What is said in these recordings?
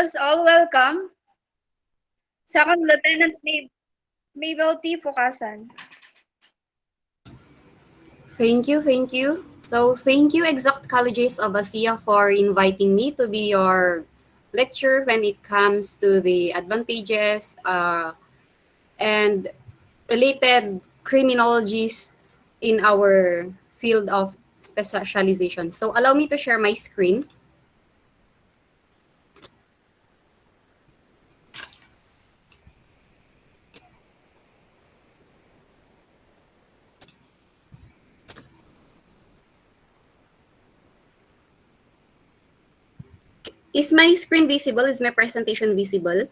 us all welcome Second Lieutenant MAYBELLE T. FOCASAN. Thank you, thank you. So thank you, Exact Colleges of Asia, for inviting me to be your lecturer when it comes to the advantages and related criminologists in our field of specialization. So allow me to share my screen. Is my screen visible? Is my presentation visible?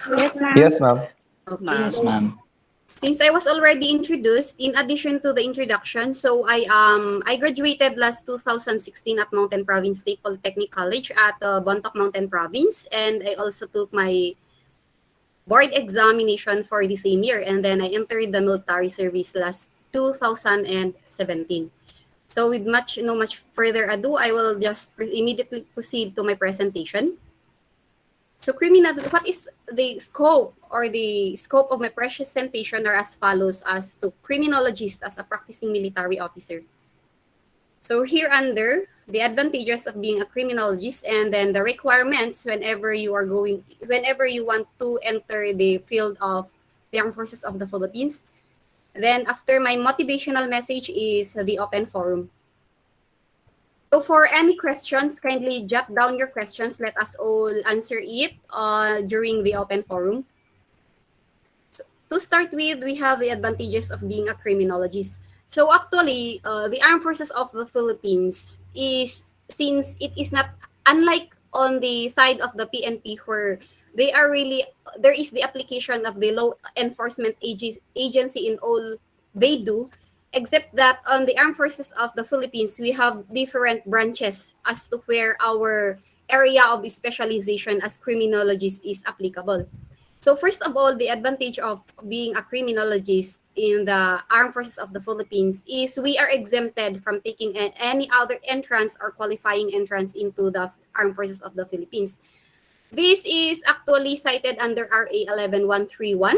Yes, ma'am. Yes, ma'am. Okay, Yes, so ma'am. since I was already introduced, in addition to the introduction, so I graduated last 2016 at Mountain Province State Polytechnic College at Bontoc Mountain Province, and I also took my board examination for the same year, and then I entered the military service last 2017. So with no much further ado, I will just immediately proceed to my presentation. So what is the scope or the scope of my presentation are as follows as to criminologist as a practicing military officer. So here under the advantages of being a criminologist and then the requirements whenever you want to enter the field of the Armed Forces of the Philippines. Then after my motivational message is the open forum. So for any questions, kindly jot down your questions. Let us all answer it during the open forum. So to start with, we have the advantages of being a criminologist. So actually, the Armed Forces of the Philippines since it is not, unlike on the side of the PNP where there is the application of the law enforcement agency in all they do, except that on the Armed Forces of the Philippines, we have different branches as to where our area of specialization as criminologist is applicable. So first of all, the advantage of being a criminologist in the Armed Forces of the Philippines is we are exempted from taking any other entrance or qualifying entrance into the Armed Forces of the Philippines. This is actually cited under RA 11131.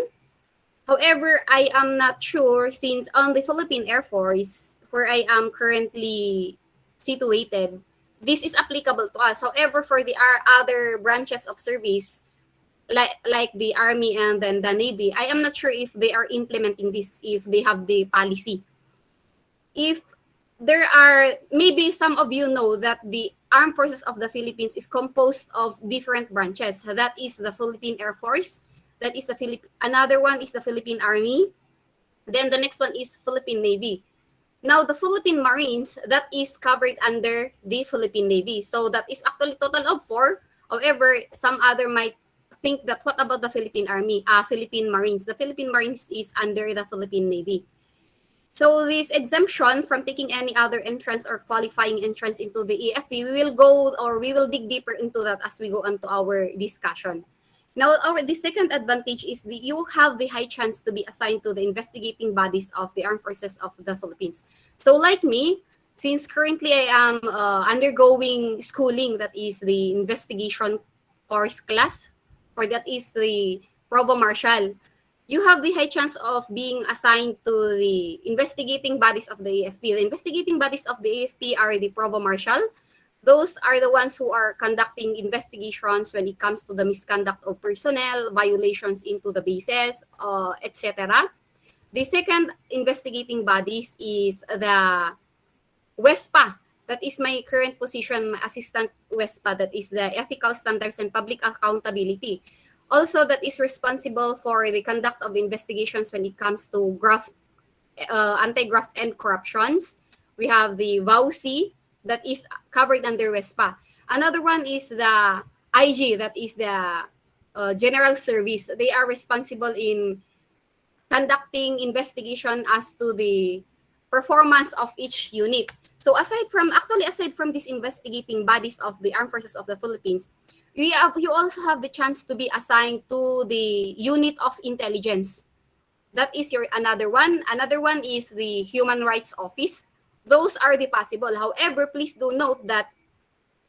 However, I am not sure since on the Philippine Air Force, where I am currently situated, this is applicable to us. However, for the other branches of service, like the Army and then the Navy, I am not sure if they are implementing this, if they have the policy. If there are, maybe some of you know that the Armed Forces of the Philippines is composed of different branches. That is the Philippine Air Force, that is another one is the Philippine Army, then the next one is Philippine Navy. Now, the Philippine Marines, that is covered under the Philippine Navy. So that is actually total of 4. However, some other might think that what about the Philippine Army, Philippine Marines? The Philippine Marines is under the Philippine Navy. So this exemption from taking any other entrance or qualifying entrance into the AFP, we will dig deeper into that as we go on to our discussion. Now, the second advantage is you have the high chance to be assigned to the investigating bodies of the Armed Forces of the Philippines. So like me, since currently I am undergoing schooling, that is the investigation course class, or that is the Provo Marshal, you have the high chance of being assigned to the investigating bodies of the AFP. The investigating bodies of the AFP are the Provo Marshal. Those are the ones who are conducting investigations when it comes to the misconduct of personnel, violations into the bases, etc. The second investigating bodies is the WESPA. That is my current position, my assistant WESPA. That is the Ethical Standards and Public Accountability. Also, that is responsible for the conduct of investigations when it comes to anti-graft and corruptions. We have the VAUC, that is covered under WESPA. Another one is the IG, that is the General Service. They are responsible in conducting investigation as to the performance of each unit. So aside from these investigating bodies of the Armed Forces of the Philippines, you also have the chance to be assigned to the unit of intelligence. That is another one. Another one is the Human Rights Office. Those are the possible. However, please do note that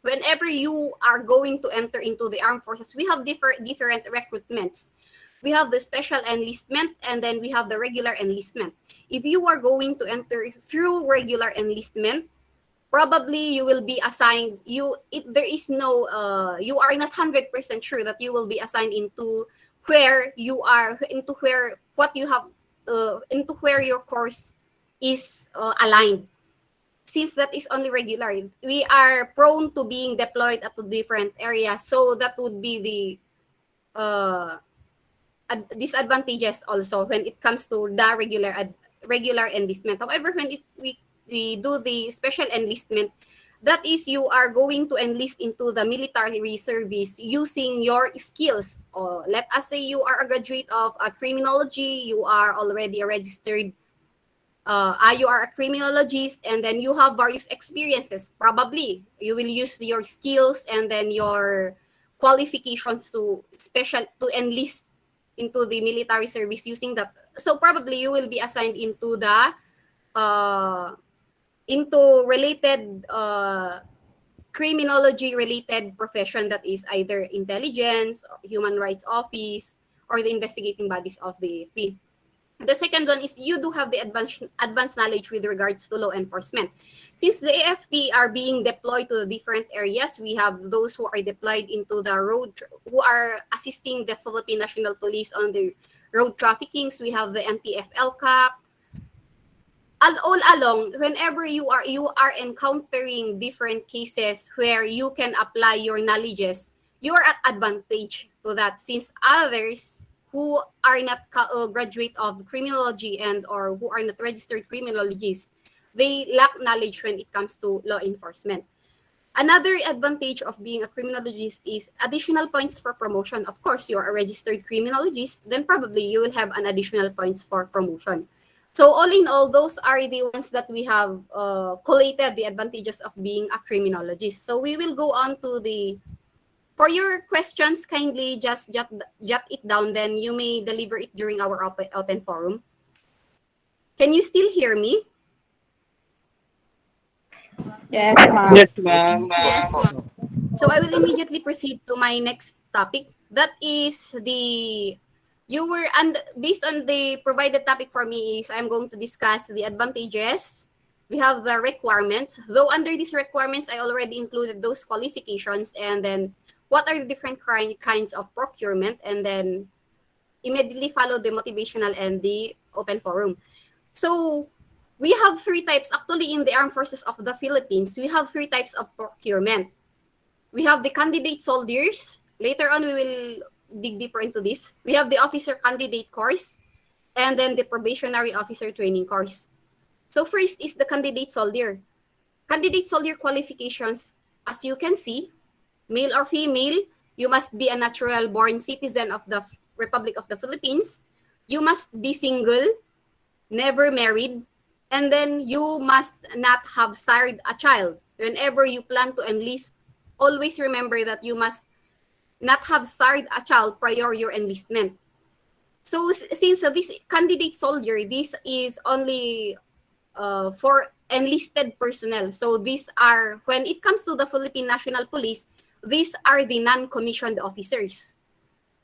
whenever you are going to enter into the armed forces, we have different recruitments. We have the special enlistment, and then we have the regular enlistment. If you are going to enter through regular enlistment, probably you will be assigned, there is no you are not 100% sure that you will be assigned into where you are, into where what you have into where your course is aligned. Since that is only regular, we are prone to being deployed at different areas, so that would be the disadvantages also when it comes to the regular enlistment. However, when we do the special enlistment, that is, you are going to enlist into the military service using your skills. Let us say you are a graduate of criminology, you are already a registered you are a criminologist, and then you have various experiences. Probably you will use your skills and then your qualifications to enlist into the military service using that. So probably you will be assigned into the into related criminology related profession, that is either intelligence, human rights office, or the investigating bodies of the AFP. The second one is you do have the advanced knowledge with regards to law enforcement. Since the AFP are being deployed to different areas, we have those who are deployed into the who are assisting the Philippine National Police on the road traffickings. We have the NTF-LCAP. All along, whenever you are encountering different cases where you can apply your knowledges, you are at advantage to that, since others who are not graduate of criminology and or who are not registered criminologists, they lack knowledge when it comes to law enforcement. Another advantage of being a criminologist is additional points for promotion. Of course, you're a registered criminologist, then probably you will have an additional points for promotion. So all in all, those are the ones that we have collated the advantages of being a criminologist. So we will go on to the, for your questions, kindly just jot it down, then you may deliver it during our open forum. Can you still hear me? Yes, ma'am. Yes, ma'am. Yes. So I will immediately proceed to my next topic. That is based on the provided topic for me is I'm going to discuss the advantages. We have the requirements. Though under these requirements, I already included those qualifications, and then what are the different kinds of procurement, and then immediately follow the motivational and the open forum. So we have three types. Actually, in the Armed Forces of the Philippines, we have three types of procurement. We have the candidate soldiers. Later on, we will dig deeper into this. We have the officer candidate course, and then the probationary officer training course. So first is the candidate soldier. Candidate soldier qualifications, as you can see, male or female, you must be a natural born citizen of the Republic of the Philippines. You must be single, never married, and then you must not have sired a child. Whenever you plan to enlist, always remember that you must not have sired a child prior your enlistment. So since this candidate soldier, this is only for enlisted personnel. So these are, when it comes to the Philippine National Police, these are the non-commissioned officers.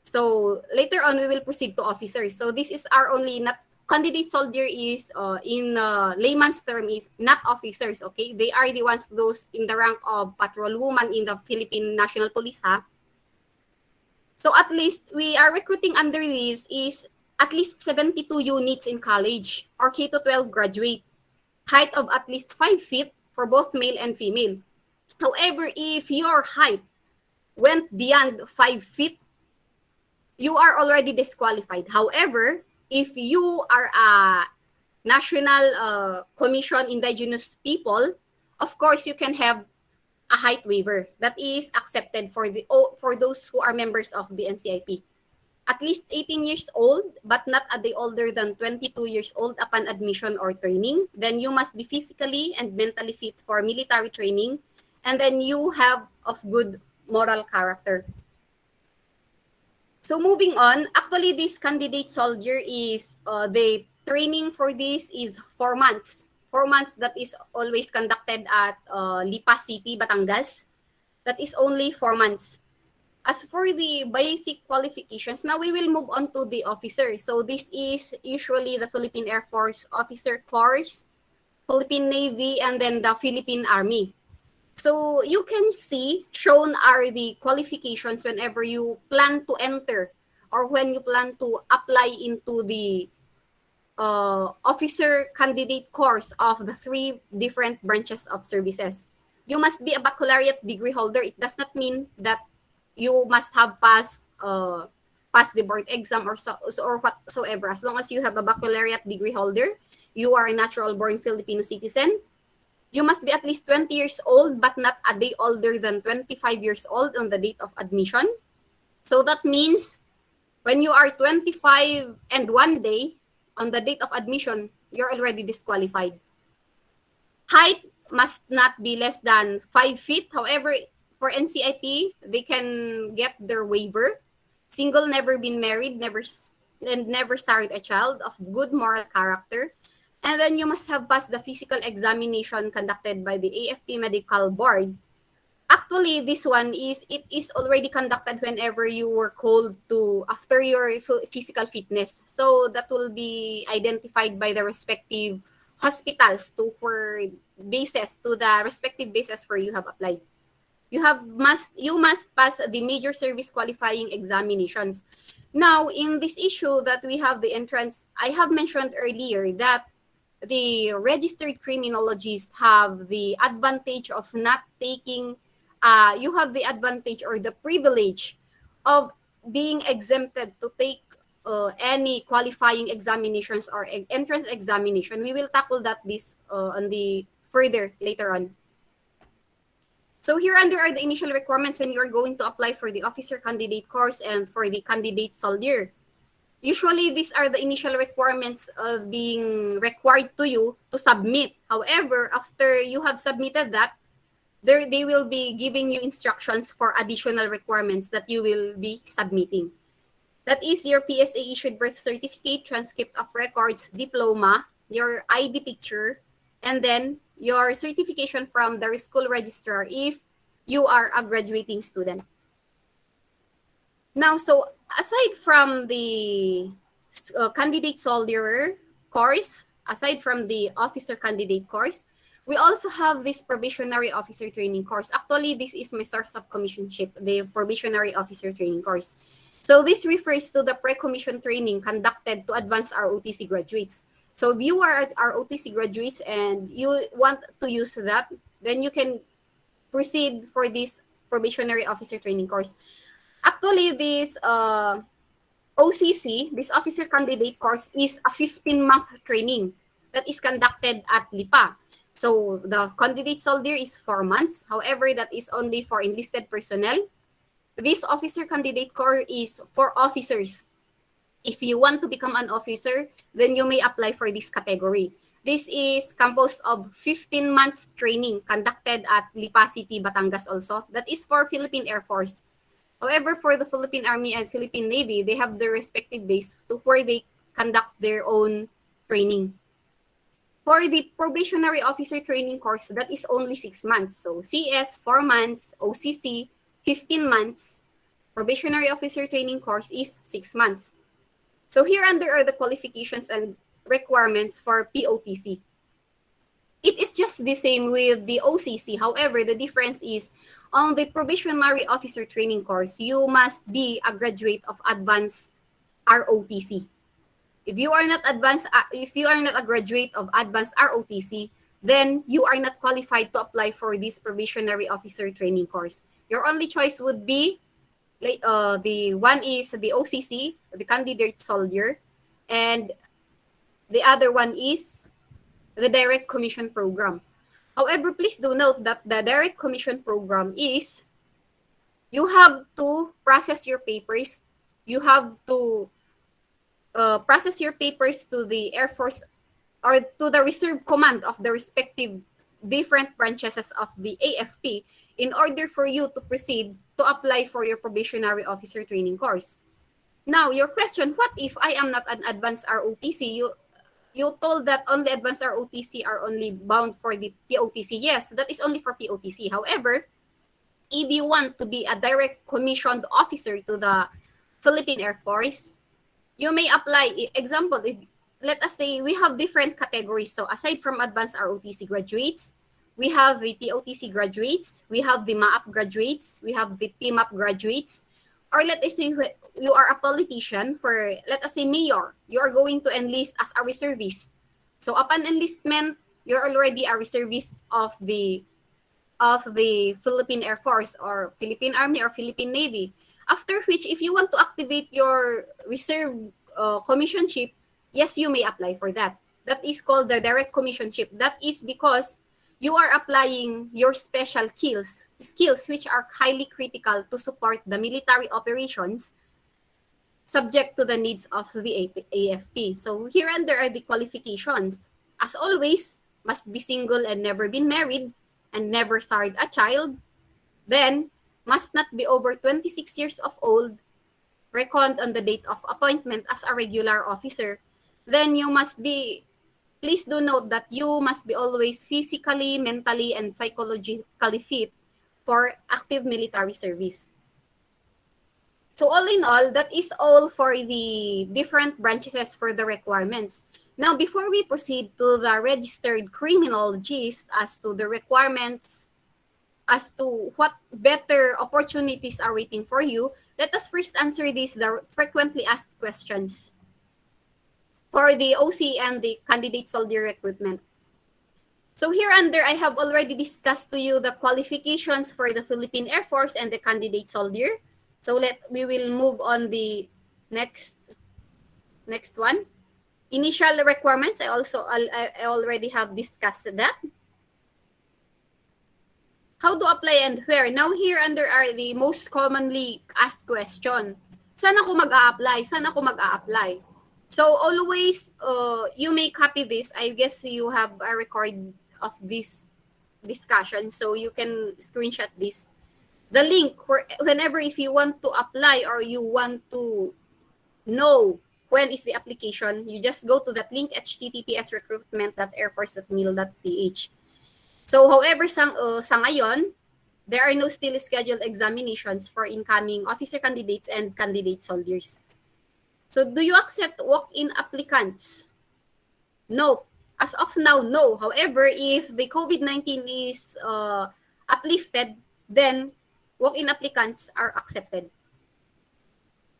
So later on, we will proceed to officers. So this is our only not candidate soldier is in layman's term is not officers. Okay, they are the ones, those in the rank of patrol woman in the Philippine National Police. So at least we are recruiting under this is at least 72 units in college or K-12 graduate, height of at least 5 feet for both male and female. However, if your height went beyond 5 feet, you are already disqualified. However, if you are a national commission indigenous people, of course you can have a height waiver that is accepted for those who are members of the NCIP. At least 18 years old, but not a day older than 22 years old upon admission or training. Then you must be physically and mentally fit for military training. And then you have of good moral character. So moving on, actually this candidate soldier is, the training for this is 4 months. 4 months that is always conducted at Lipa City, Batangas. That is only 4 months. As for the basic qualifications, now we will move on to the officer. So this is usually the Philippine Air Force Officer Course, Philippine Navy, and then the Philippine Army. So you can see shown are the qualifications whenever you plan to enter or when you plan to apply into the officer candidate course of the 3 different branches of services. You must be a baccalaureate degree holder. It does not mean that you must have passed the board exam or whatsoever. As long as you have a baccalaureate degree holder, you are a natural born Filipino citizen. You must be at least 20 years old but not a day older than 25 years old on the date of admission. So that means when you are 25 and 1 day on the date of admission, you're already disqualified. Height must not be less than 5 feet. However, for NCIP, they can get their waiver. Single, never been married, never started a child, of good moral character. And then you must have passed the physical examination conducted by the AFP Medical Board. Actually, this one it is already conducted whenever you were called to after your physical fitness. So that will be identified by the respective hospitals to the respective bases where you have applied. You must pass the major service qualifying examinations. Now, in this issue that we have the entrance, I have mentioned earlier that the registered criminologists have the advantage of not taking, you have the advantage or the privilege of being exempted to take any qualifying examinations or entrance examination. We will tackle this on the further later on. So here under are the initial requirements when you are going to apply for the officer candidate course and for the candidate soldier. Usually, these are the initial requirements of being required to you to submit. However, after you have submitted that, they will be giving you instructions for additional requirements that you will be submitting. That is your PSA issued birth certificate, transcript of records, diploma, your ID picture, and then your certification from the school registrar if you are a graduating student. Now, so aside from the candidate soldier course, aside from the officer candidate course, we also have this probationary officer training course. Actually, this is my source of commissionship, the probationary officer training course. So this refers to the pre-commission training conducted to advanced ROTC graduates. So if you are ROTC graduates and you want to use that, then you can proceed for this probationary officer training course. Actually, this OCC, this officer candidate course, is a 15-month training that is conducted at LIPA. So the candidate soldier is 4 months. However, that is only for enlisted personnel. This officer candidate course is for officers. If you want to become an officer, then you may apply for this category. This is composed of 15 months training conducted at Lipa City, Batangas also. That is for Philippine Air Force. However, for the Philippine Army and Philippine Navy, they have their respective base to where they conduct their own training. For the probationary officer training course, that is only 6 months. So CS, 4 months, OCC, 15 months. Probationary officer training course is 6 months. So here under are the qualifications and requirements for POTC. It is just the same with the OCC. However, the difference is on the probationary officer training course, you must be a graduate of advanced ROTC. If you are not a graduate of advanced ROTC, then you are not qualified to apply for this probationary officer training course. Your only choice would be the one is the OCC, the candidate soldier, and the other one is the direct commission program. However, please do note that the direct commission program is you have to process your papers. You have to process your papers to the Air Force or to the reserve command of the respective different branches of the AFP in order for you to proceed to apply for your probationary officer training course. Now, your question, what if I am not an advanced ROTC? You told that only advanced ROTC are only bound for the POTC. Yes, that is only for POTC. However, if you want to be a direct commissioned officer to the Philippine Air Force, you may apply. Example, if let us say we have different categories. So aside from advanced ROTC graduates, we have the TOTC graduates, we have the MAAP graduates, we have the PMAP graduates, or let us say you are a politician, for let us say mayor, you are going to enlist as a reservist. So upon enlistment, you're already a reservist of the Philippine Air Force or Philippine Army or Philippine Navy. After which, if you want to activate your reserve commissionship, yes, you may apply for that. That is called the direct commissionship. That is because you are applying your special skills which are highly critical to support the military operations subject to the needs of the AFP. So here under are the qualifications. As always, must be single and never been married and never started a child. Then, must not be over 26 years of old, reckoned on the date of appointment as a regular officer. Then you must be, please do note that you must be always physically, mentally, and psychologically fit for active military service. So all in all, that is all for the different branches for the requirements. Now, before we proceed to the registered criminologist as to the requirements, as to what better opportunities are waiting for you, let us first answer the frequently asked questions for the OC and the candidate soldier recruitment. So here under, I have already discussed to you the qualifications for the Philippine Air Force and the candidate soldier. So we will move on the next one. Initial requirements, I already have discussed that. How to apply and where? Now here under are the most commonly asked question. Saan ako mag-a-apply? Saan ako mag-a-apply? So always, you may copy this. I guess you have a record of this discussion, so you can screenshot this. The link, whenever if you want to apply or you want to know when is the application, you just go to that link, https://recruitment.airforce.mil.ph. So however, sa ngayon, there are no still scheduled examinations for incoming officer candidates and candidate soldiers. So do you accept walk-in applicants? No. As of now, no. However, if the COVID-19 is uplifted, then walk-in applicants are accepted.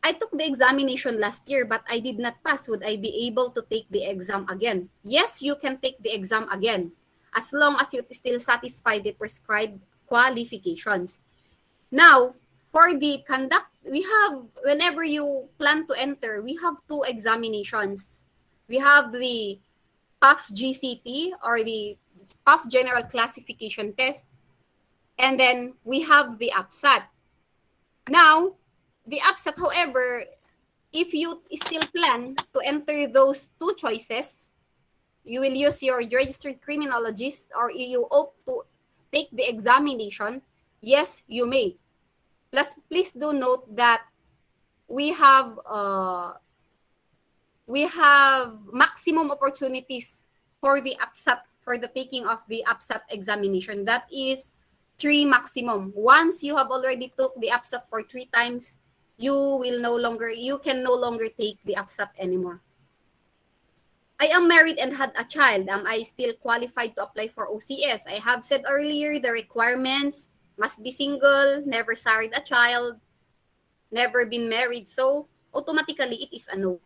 I took the examination last year, but I did not pass. Would I be able to take the exam again? Yes, you can take the exam again, as long as you still satisfy the prescribed qualifications. Now, for the conduct, we have, whenever you plan to enter, we have two examinations. We have the PAF GCT or the PAF General Classification Test, and then we have the APSAT. Now, the APSAT, however, if you still plan to enter those two choices, you will use your registered criminologist or you opt to take the examination, yes, you may. Plus, please do note that we have maximum opportunities for the APSAT, for the taking of the APSAT examination. That is 3 maximum. Once you have already took the APSAT for 3 times, you can no longer take the APSAT anymore. I am married and had a child. Am I still qualified to apply for OCS? I have said earlier the requirements must be single, never married a child, never been married. So automatically it is a no.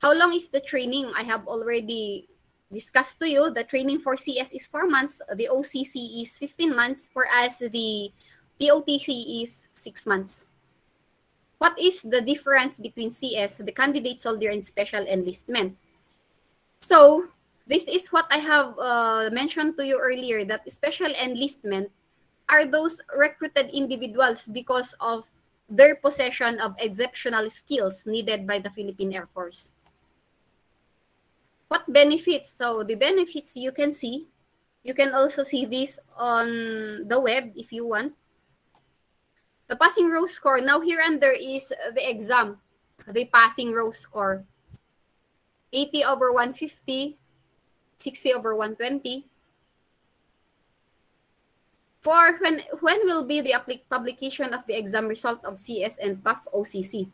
How long is the training? I have already discussed to you. The training for CS is 4 months. The OCC is 15 months, whereas the POTC is 6 months. What is the difference between CS, the candidate soldier, and special enlistment? So this is what I have mentioned to you earlier, that special enlistment are those recruited individuals because of their possession of exceptional skills needed by the Philippine Air Force. What benefits? So the benefits you can see. You can also see this on the web if you want. The passing row score. Now here under is the exam. The passing row score. 80/150, 60/120. For when will be the publication of the exam result of CS and PAF OCC?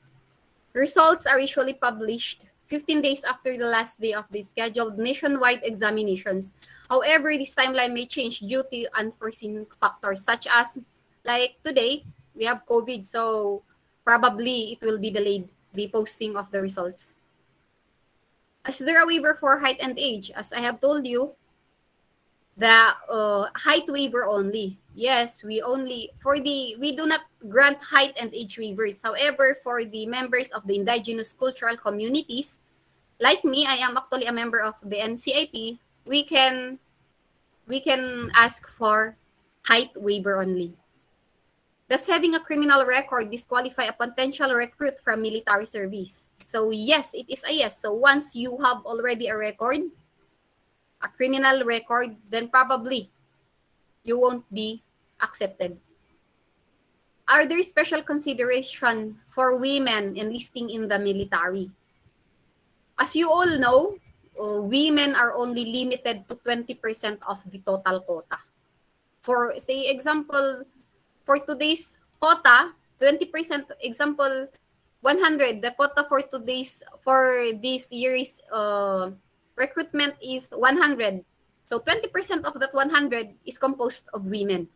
Results are usually published 15 days after the last day of the scheduled nationwide examinations. However, this timeline may change due to unforeseen factors such as, like today, we have COVID, so probably it will be delayed, the posting of the results. Is there a waiver for height and age? As I have told you, the height waiver only. Yes, we do not grant height and age waivers. However, for the members of the indigenous cultural communities, like me, I am actually a member of the NCIP, we can ask for height waiver only. Does having a criminal record disqualify a potential recruit from military service? So yes, it is a yes. So once you have already a record, a criminal record, then probably you won't be accepted. Are there special consideration for women enlisting in the military? As you all know, women are only limited to 20% of the total quota. For say example, for today's quota, 20%, example 100, the quota for this year's recruitment is 100. So 20% of that 100 is composed of women.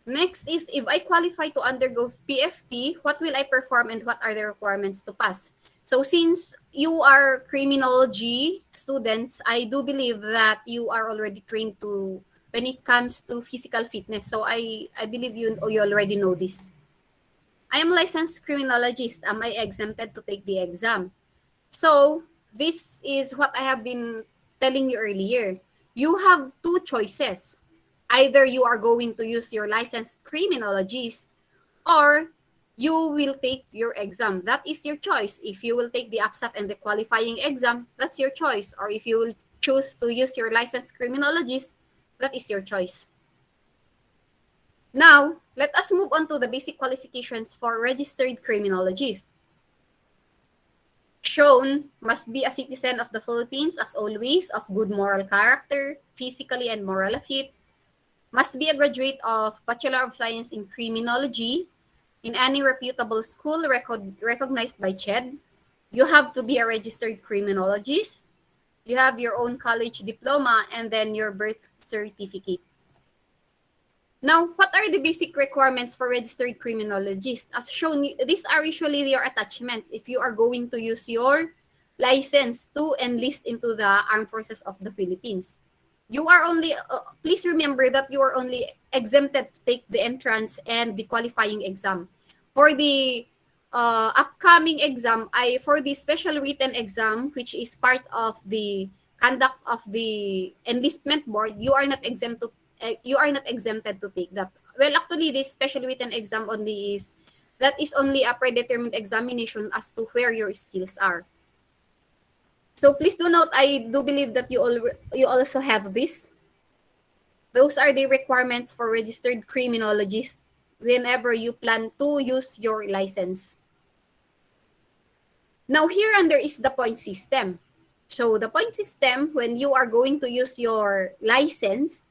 Next is, if I qualify to undergo PFT, what will I perform and what are the requirements to pass? So since you are criminology students, I do believe that you are already trained to when it comes to physical fitness. So I believe you already know this. I am licensed criminologist. Am I exempted to take the exam? So this is what I have been telling you earlier. You have two choices. Either you are going to use your licensed criminologist or you will take your exam. That is your choice. If you will take the APSAT and the qualifying exam, that's your choice. Or if you will choose to use your licensed criminologist, that is your choice. Now, let us move on to the basic qualifications for registered criminologist. Shown, must be a citizen of the Philippines as always, of good moral character, physically and morally fit, must be a graduate of Bachelor of Science in Criminology in any reputable school recognized by CCje. You have to be a registered criminologist. You have your own college diploma and then your birth certificate. Now, what are the basic requirements for registered criminologist? As shown, these are usually your attachments if you are going to use your license to enlist into the Armed Forces of the Philippines. You are only, please remember that you are only exempted to take the entrance and the qualifying exam. For the upcoming exam, for the special written exam, which is part of the conduct of the enlistment board, you are not exempted to take that. Well, actually, this special written exam only is only a predetermined examination as to where your skills are. So please do note, I do believe that you also have this. Those are the requirements for registered criminologist whenever you plan to use your license. Now here under is the point system. So the point system, when you are going to use your license,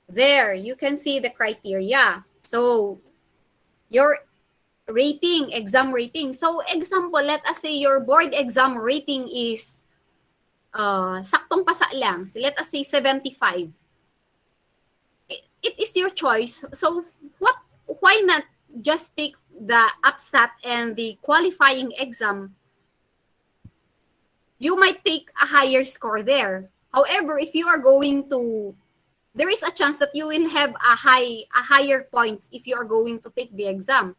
there you can see the criteria. So your rating, exam rating. So example, let us say your board exam rating is saktong pasa lang. So let us say 75. It is your choice. So why not just take the APSAT and the qualifying exam? You might take a higher score there. However, if you are going to, there is a chance that you will have a higher points if you are going to take the exam.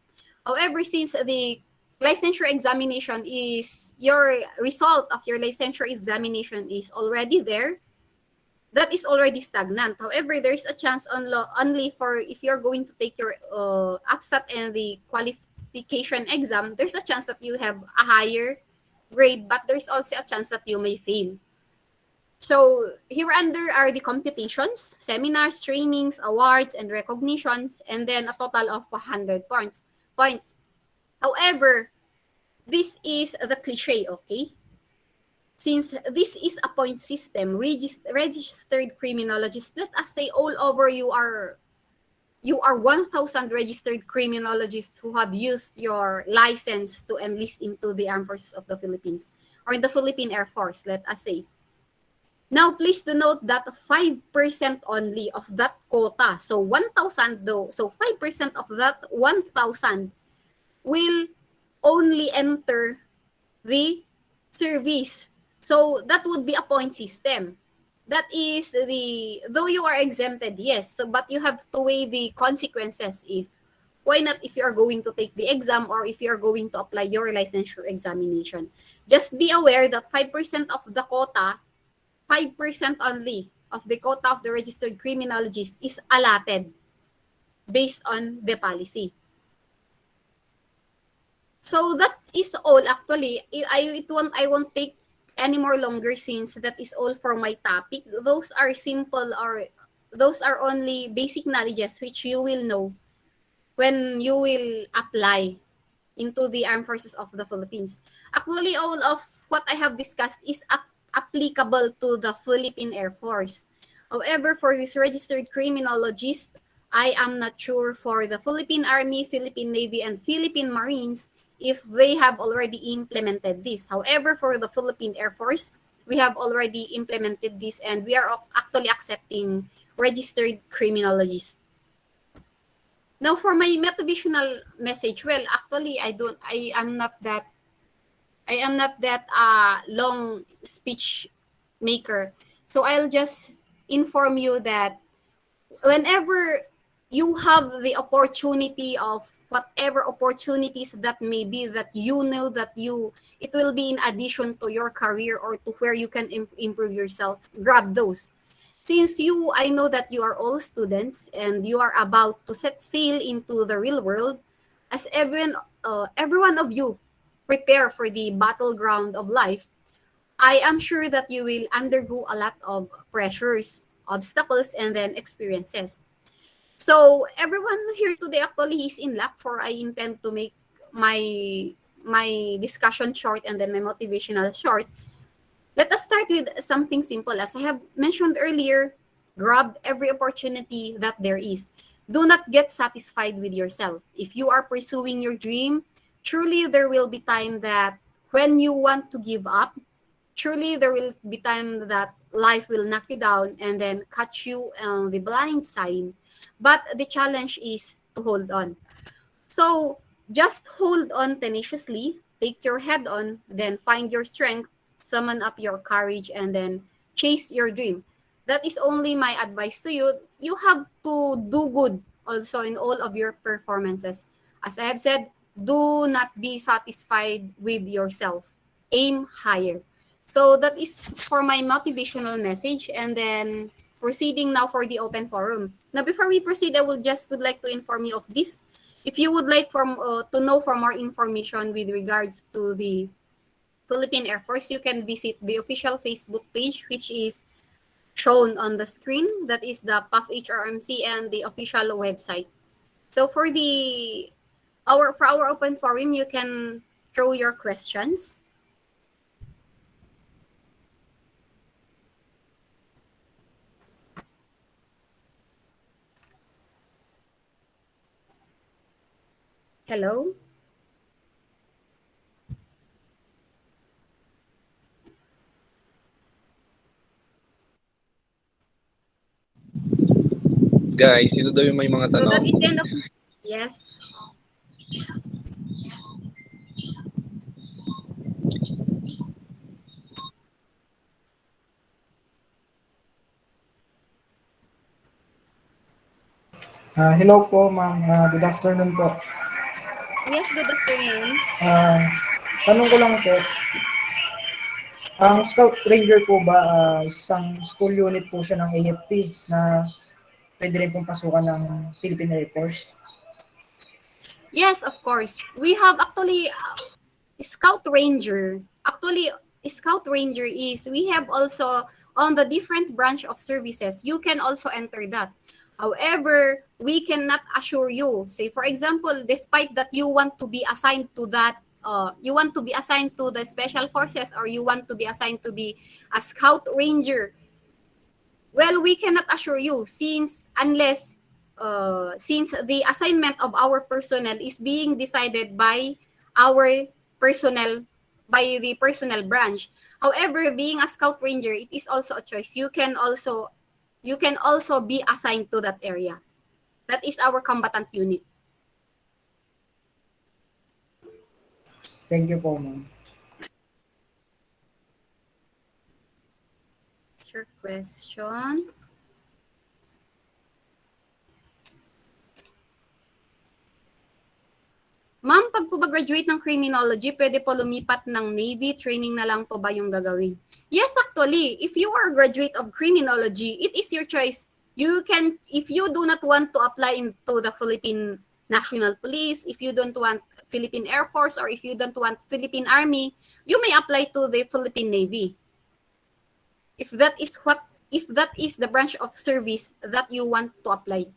However, since the licensure examination is, your result of your licensure examination is already there, that is already stagnant. However, there is a chance only for if you're going to take your APSAT and the qualification exam, there's a chance that you have a higher grade, but there's also a chance that you may fail. So here under are the computations, seminars, trainings, awards, and recognitions, and then a total of 100 points. However, this is the cliche, okay? Since this is a point system, registered criminologist, let us say all over you are 1,000 registered criminologists who have used your license to enlist into the Armed Forces of the Philippines or in the Philippine Air Force, let us say. Now, please do note that 5% only of that quota, so 1,000 though, so 5% of that 1,000 will only enter the service. So that would be a point system. That is though you are exempted, yes, so, but you have to weigh the consequences why not if you are going to take the exam or if you are going to apply your licensure examination. Just be aware that 5% of the quota, 5% only of the quota of the registered criminologist is allotted based on the policy. So that is all actually. I won't take any more longer since that is all for my topic. Those are simple or those are only basic knowledges which you will know when you will apply into the Armed Forces of the Philippines. Actually, all of what I have discussed is applicable to the Philippine Air Force. However, for this registered criminologist, I am not sure for the Philippine Army, Philippine Navy, and Philippine Marines if they have already implemented this. However, for the Philippine Air Force, we have already implemented this and we are actually accepting registered criminologists. Now, for my motivational message, well, actually, I am not that long speech maker. So I'll just inform you that whenever you have the opportunity of whatever opportunities that may be that you know that it will be in addition to your career or to where you can improve yourself, grab those. Since I know that you are all students and you are about to set sail into the real world, as every one of you prepare for the battleground of life, I am sure that you will undergo a lot of pressures, obstacles, and then experiences. So everyone here today actually is in luck, for I intend to make my discussion short and then my motivational short. Let us start with something simple. As I have mentioned earlier, grab every opportunity that there is. Do not get satisfied with yourself. If you are pursuing your dream, truly there will be time that when you want to give up, truly there will be time that life will knock you down and then catch you on the blind side. But the challenge is to hold on. So just hold on tenaciously, take your head on, then find your strength, summon up your courage, and then chase your dream. That is only my advice to you. You have to do good also in all of your performances. As I have said, do not be satisfied with yourself. Aim higher. So that is for my motivational message. And then proceeding now for the open forum. Now, before we proceed, I would like to inform you of this. If you would like to know for more information with regards to the Philippine Air Force, you can visit the official Facebook page, which is shown on the screen. That is the PAF HRMC and the official website. So for our open forum, you can throw your questions. Hello? Guys, sino daw yung may mga So that tanong? is the end of... Yes. Hello po, ma'am. Good afternoon po. Yes, good afternoon. Tanong ko lang po, ang Scout Ranger po ba, isang school unit po siya ng AFP na pwede rin pong pasukan ng Philippine Air Force? Yes, of course. We have actually Scout Ranger. Actually, Scout Ranger is, we have also on the different branch of services, you can also enter that. However, we cannot assure you. Say, for example, despite that you want to be assigned to that you want to be assigned to the special forces, or you want to be assigned to be a scout ranger, well, we cannot assure you since the assignment of our personnel is being decided by our personnel, by the personnel branch. However, being a scout ranger, it is also a choice. You can also be assigned to that area. That is our combatant unit. Thank you po, ma'am. What's your question? Ma'am, pag po ba graduate ng criminology, pwede po lumipat ng Navy? Training na lang po ba yung gagawin? Yes, actually, if you are a graduate of criminology, it is your choice. You can, if you do not want to apply into the Philippine National Police, if you don't want Philippine Air Force, or if you don't want Philippine Army, you may apply to the Philippine Navy. If that is the branch of service that you want to apply,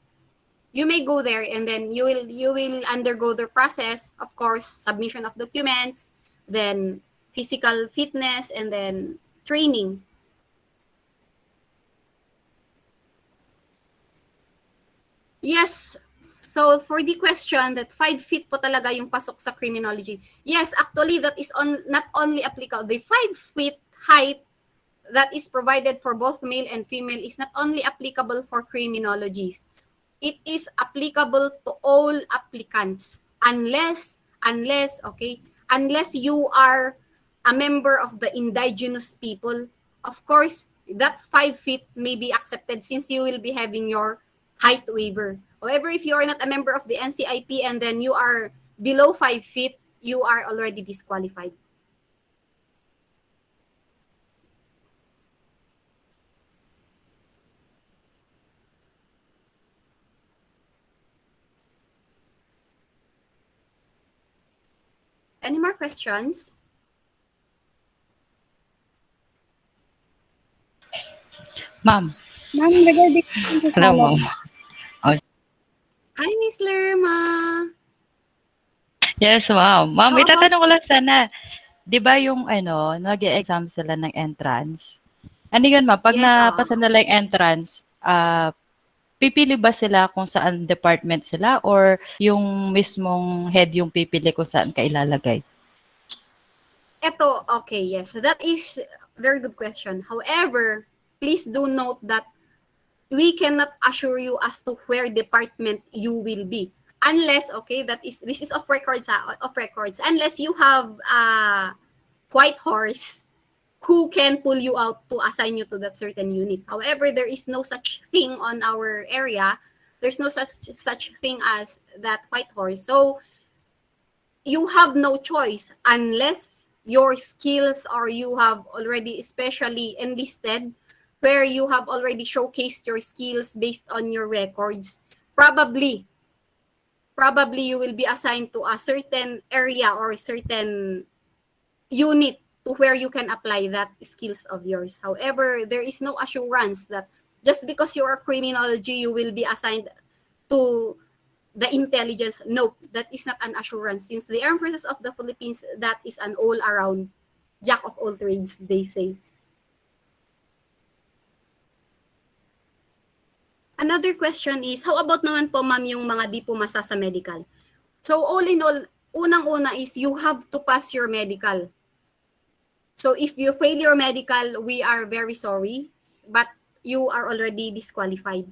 you may go there, and then you will undergo the process, of course, submission of documents, then physical fitness, and then training. Yes. So for the question that 5 feet po talaga yung pasok sa criminology. Yes, actually that is not only applicable. The 5 feet height that is provided for both male and female is not only applicable for criminologists. It is applicable to all applicants unless you are a member of the indigenous people. Of course, that 5 feet may be accepted since you will be having your height waiver. However, if you are not a member of the NCIP and then you are below 5 feet, you are already disqualified. Any more questions? Ma'am, regarding sa Hello, salary, ma'am. Hi, Miss Lerma. Yes, ma'am. Ma'am, How itatanong ko lang sana. 'Di ba yung nag-e-exam sila ng entrance? Ano yun, ma'am? Pag Yes, napasa nila yung entrance, pipili ba sila kung saan department sila or yung mismong head yung pipili kung saan ka ilalagay? Okay, yes. That is a very good question. However, please do note that we cannot assure you as to where department you will be. Unless, this is off records, unless you have a white horse who can pull you out to assign you to that certain unit. However, there is no such thing on our area. There's no such thing as that white horse. So, you have no choice unless your skills, or you have already especially enlisted, where you have already showcased your skills based on your records. Probably you will be assigned to a certain area or a certain unit to where you can apply that skills of yours. However, there is no assurance that just because you are criminology, you will be assigned to the intelligence. No, that is not an assurance. Since the Armed Forces of the Philippines, that is an all-around jack of all trades, they say. Another question is, how about naman po, ma'am, yung mga di pumasa sa medical? So, all in all, unang-una is you have to pass your medical. So, if you fail your medical, we are very sorry, but you are already disqualified.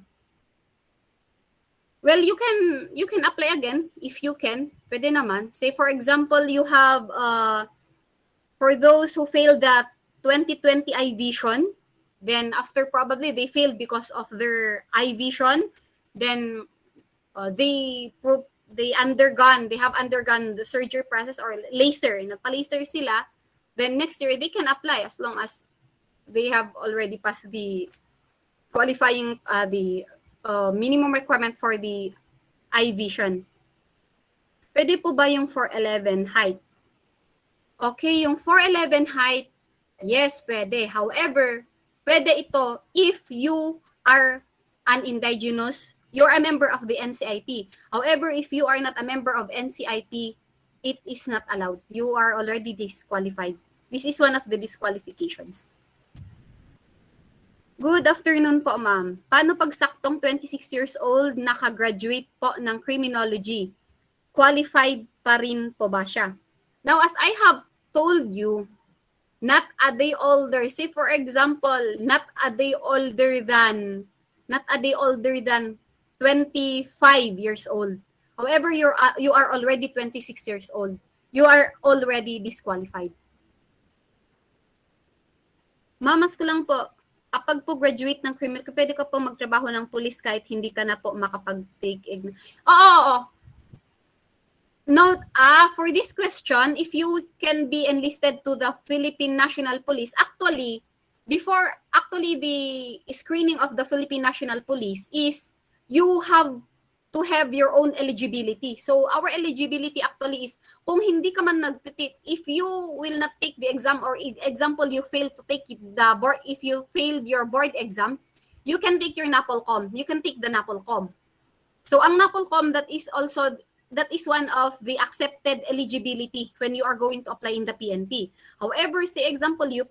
Well, you can apply again if you can. Pwede naman. Say, for example, you have, for those who failed that 2020 iVision, then after probably they failed because of their iVision, then they have undergone the surgery process or laser, nagpa-laser sila, then next year they can apply as long as they have already passed the qualifying, the minimum requirement for the iVision. Pwede po ba yung 4'11" height? Okay, yung 4'11" height, yes, pwede. However, pwede ito if you are an indigenous, you're a member of the NCIP. However, if you are not a member of NCIP, it is not allowed. You are already disqualified. This is one of the disqualifications. Good afternoon po, ma'am. Paano pag saktong 26 years old, nakagraduate po ng criminology? Qualified pa rin po ba siya? Now, as I have told you, not a day older. Say for example, not a day older than 25 years old. However, you are already 26 years old. You are already disqualified. Mamas ko lang po, kapag po graduate ng criminal, pwede ka po magtrabaho ng police kahit hindi ka na po makapag-take exam. Oo. Note, for this question, if you can be enlisted to the Philippine National Police, actually, the screening of the Philippine National Police is you have to have your own eligibility. So, our eligibility actually is, kung hindi ka man nag-take, if you will not take the exam, or example, you fail to take the board, if you failed your board exam, you can take your NAPOLCOM. You can take the NAPOLCOM. So, ang NAPOLCOM, that is one of the accepted eligibility when you are going to apply in the PNP. However, say example, you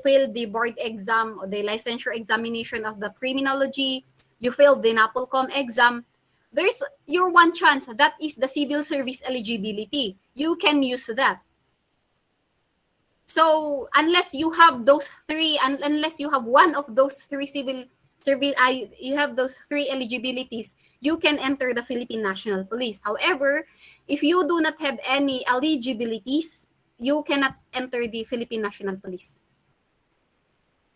failed the board exam or the licensure examination of the criminology, you failed the NAPOLCOM exam, there's your one chance, that is the civil service eligibility. You can use that. So, unless you have those three, unless you have one of those three civil service, you have those three eligibilities, you can enter the Philippine National Police. However, if you do not have any eligibilities, you cannot enter the Philippine National Police.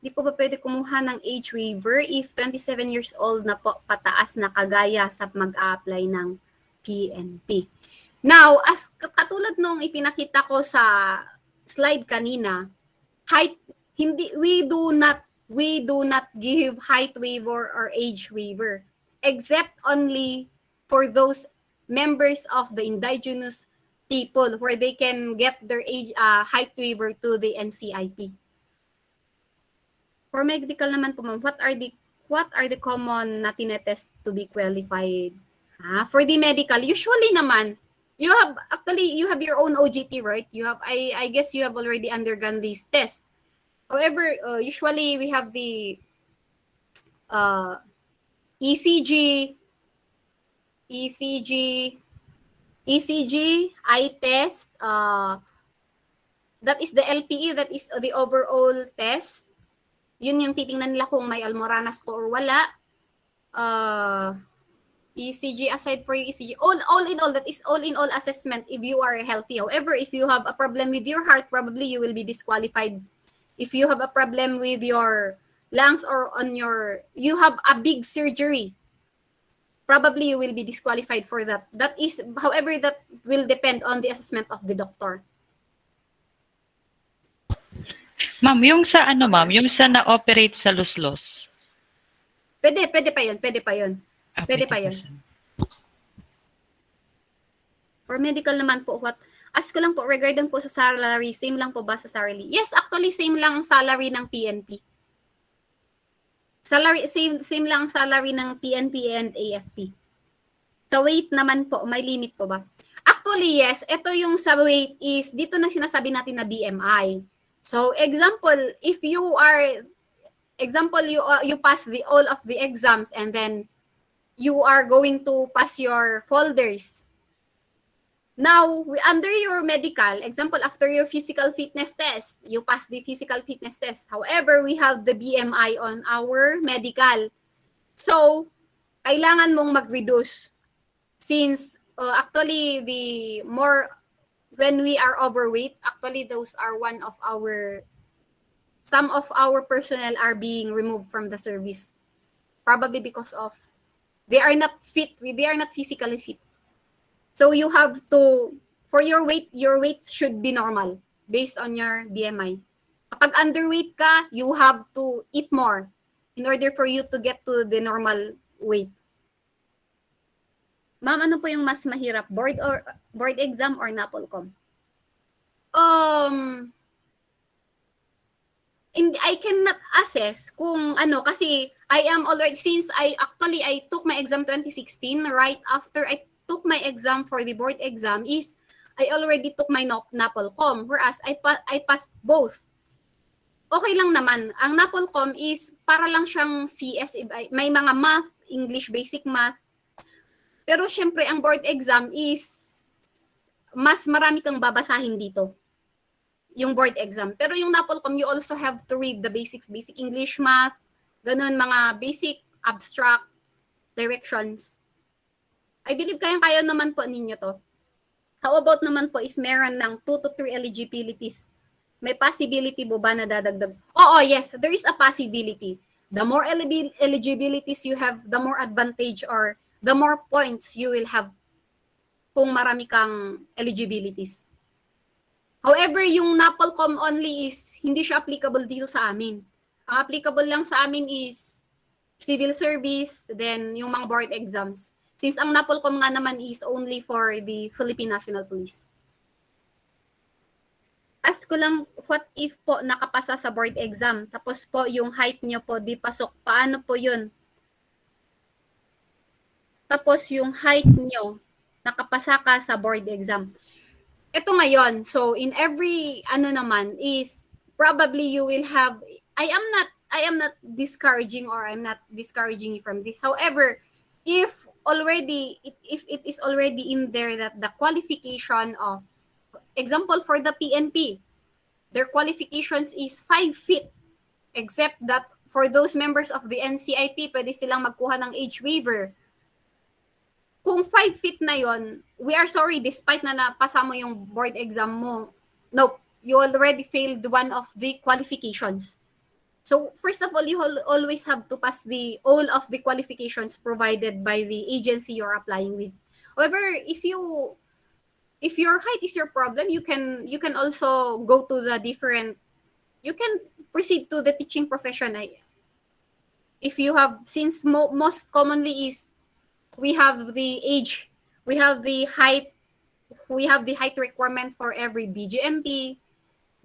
Di po ba pwede kumuha ng age waiver if 27 years old na po pataas na kagaya sa mag-a-apply ng PNP? Now, as katulad nung ipinakita ko sa slide kanina, we do not give height waiver or age waiver, except only for those members of the indigenous people where they can get their height waiver to the NCIP. For medical naman po, ma'am, what are the common na tinetest to be qualified? For the medical, usually naman, you have your own OJT, right? I guess you have already undergone these tests. However, usually we have the ECG, eye test, that is the LPE, that is the overall test. Yun yung titingnan nila kung may almoranas ko or wala. ECG, aside for ECG, all in all, that is all in all assessment if you are healthy. However, if you have a problem with your heart, probably you will be disqualified. If you have a problem with your lungs or you have a big surgery, probably you will be disqualified for that. However, that will depend on the assessment of the doctor. Ma'am, yung sa yung sa na-operate sa luslos. Pwede pa yun. Pwede pa yun. For medical naman po, ask ko lang po, regarding po sa salary, same lang po ba sa salary? Yes, actually, same lang ang salary ng PNP. Same lang ang salary ng PNP and AFP. Sa weight naman po, may limit po ba? Actually, yes. Ito yung sa weight is, dito na sinasabi natin na BMI. So, example, if you pass all of the exams and then you are going to pass your folders. Now, under your medical, example, after your physical fitness test, you pass the physical fitness test. However, we have the BMI on our medical. So, kailangan mong mag-reduce. Since, actually, when we are overweight, actually, those are some of our personnel are being removed from the service. Probably because of, they are not physically fit. So you have to, for your weight should be normal based on your BMI. Kapag underweight ka, you have to eat more in order for you to get to the normal weight. Ma'am, ano po yung mas mahirap? Board exam or NAPOLCOM? I cannot assess kung ano, kasi I am already, since I took my exam 2016, right after I took my exam for the board exam is, I already took my NAPOLCOM, whereas I passed both. Okay lang naman. Ang NAPOLCOM is para lang siyang CS, may mga math, English basic math. Pero syempre ang board exam is mas marami kang babasahin dito. Yung board exam. Pero yung NAPOLCOM, you also have to read the basic English math, ganun, mga basic abstract directions. I believe kaya naman po ninyo to. How about naman po if meron ng 2 to 3 eligibilities? May possibility po ba na dadagdag? Oo, yes, there is a possibility. The more eligibilities you have, the more advantage or the more points you will have kung marami kang eligibilities. However, yung NAPOLCOM only is hindi siya applicable dito sa amin. Ang applicable lang sa amin is civil service, then yung mga board exams. Since ang NAPOLCOM nga naman is only for the Philippine National Police. Ask ko lang, what if po nakapasa sa board exam, tapos po yung height nyo po di pasok, paano po yun? Tapos yung height nyo, nakapasa ka sa board exam. Ito ngayon, so in every naman is probably you will have, I am not discouraging or I'm not discouraging you from this. However, if it is already in there that the qualification of, example for the PNP, their qualifications is 5 feet, except that for those members of the NCIP, pwede silang magkuha ng age waiver. Kung 5 feet na yon, we are sorry, despite na napasa mo yung board exam mo, nope, you already failed one of the qualifications. So first of all, you always have to pass all of the qualifications provided by the agency you're applying with. However, if your height is your problem, you can also go to the different, you can proceed to the teaching profession. If you have, since most commonly is we have the age, we have the height requirement for every DGMP,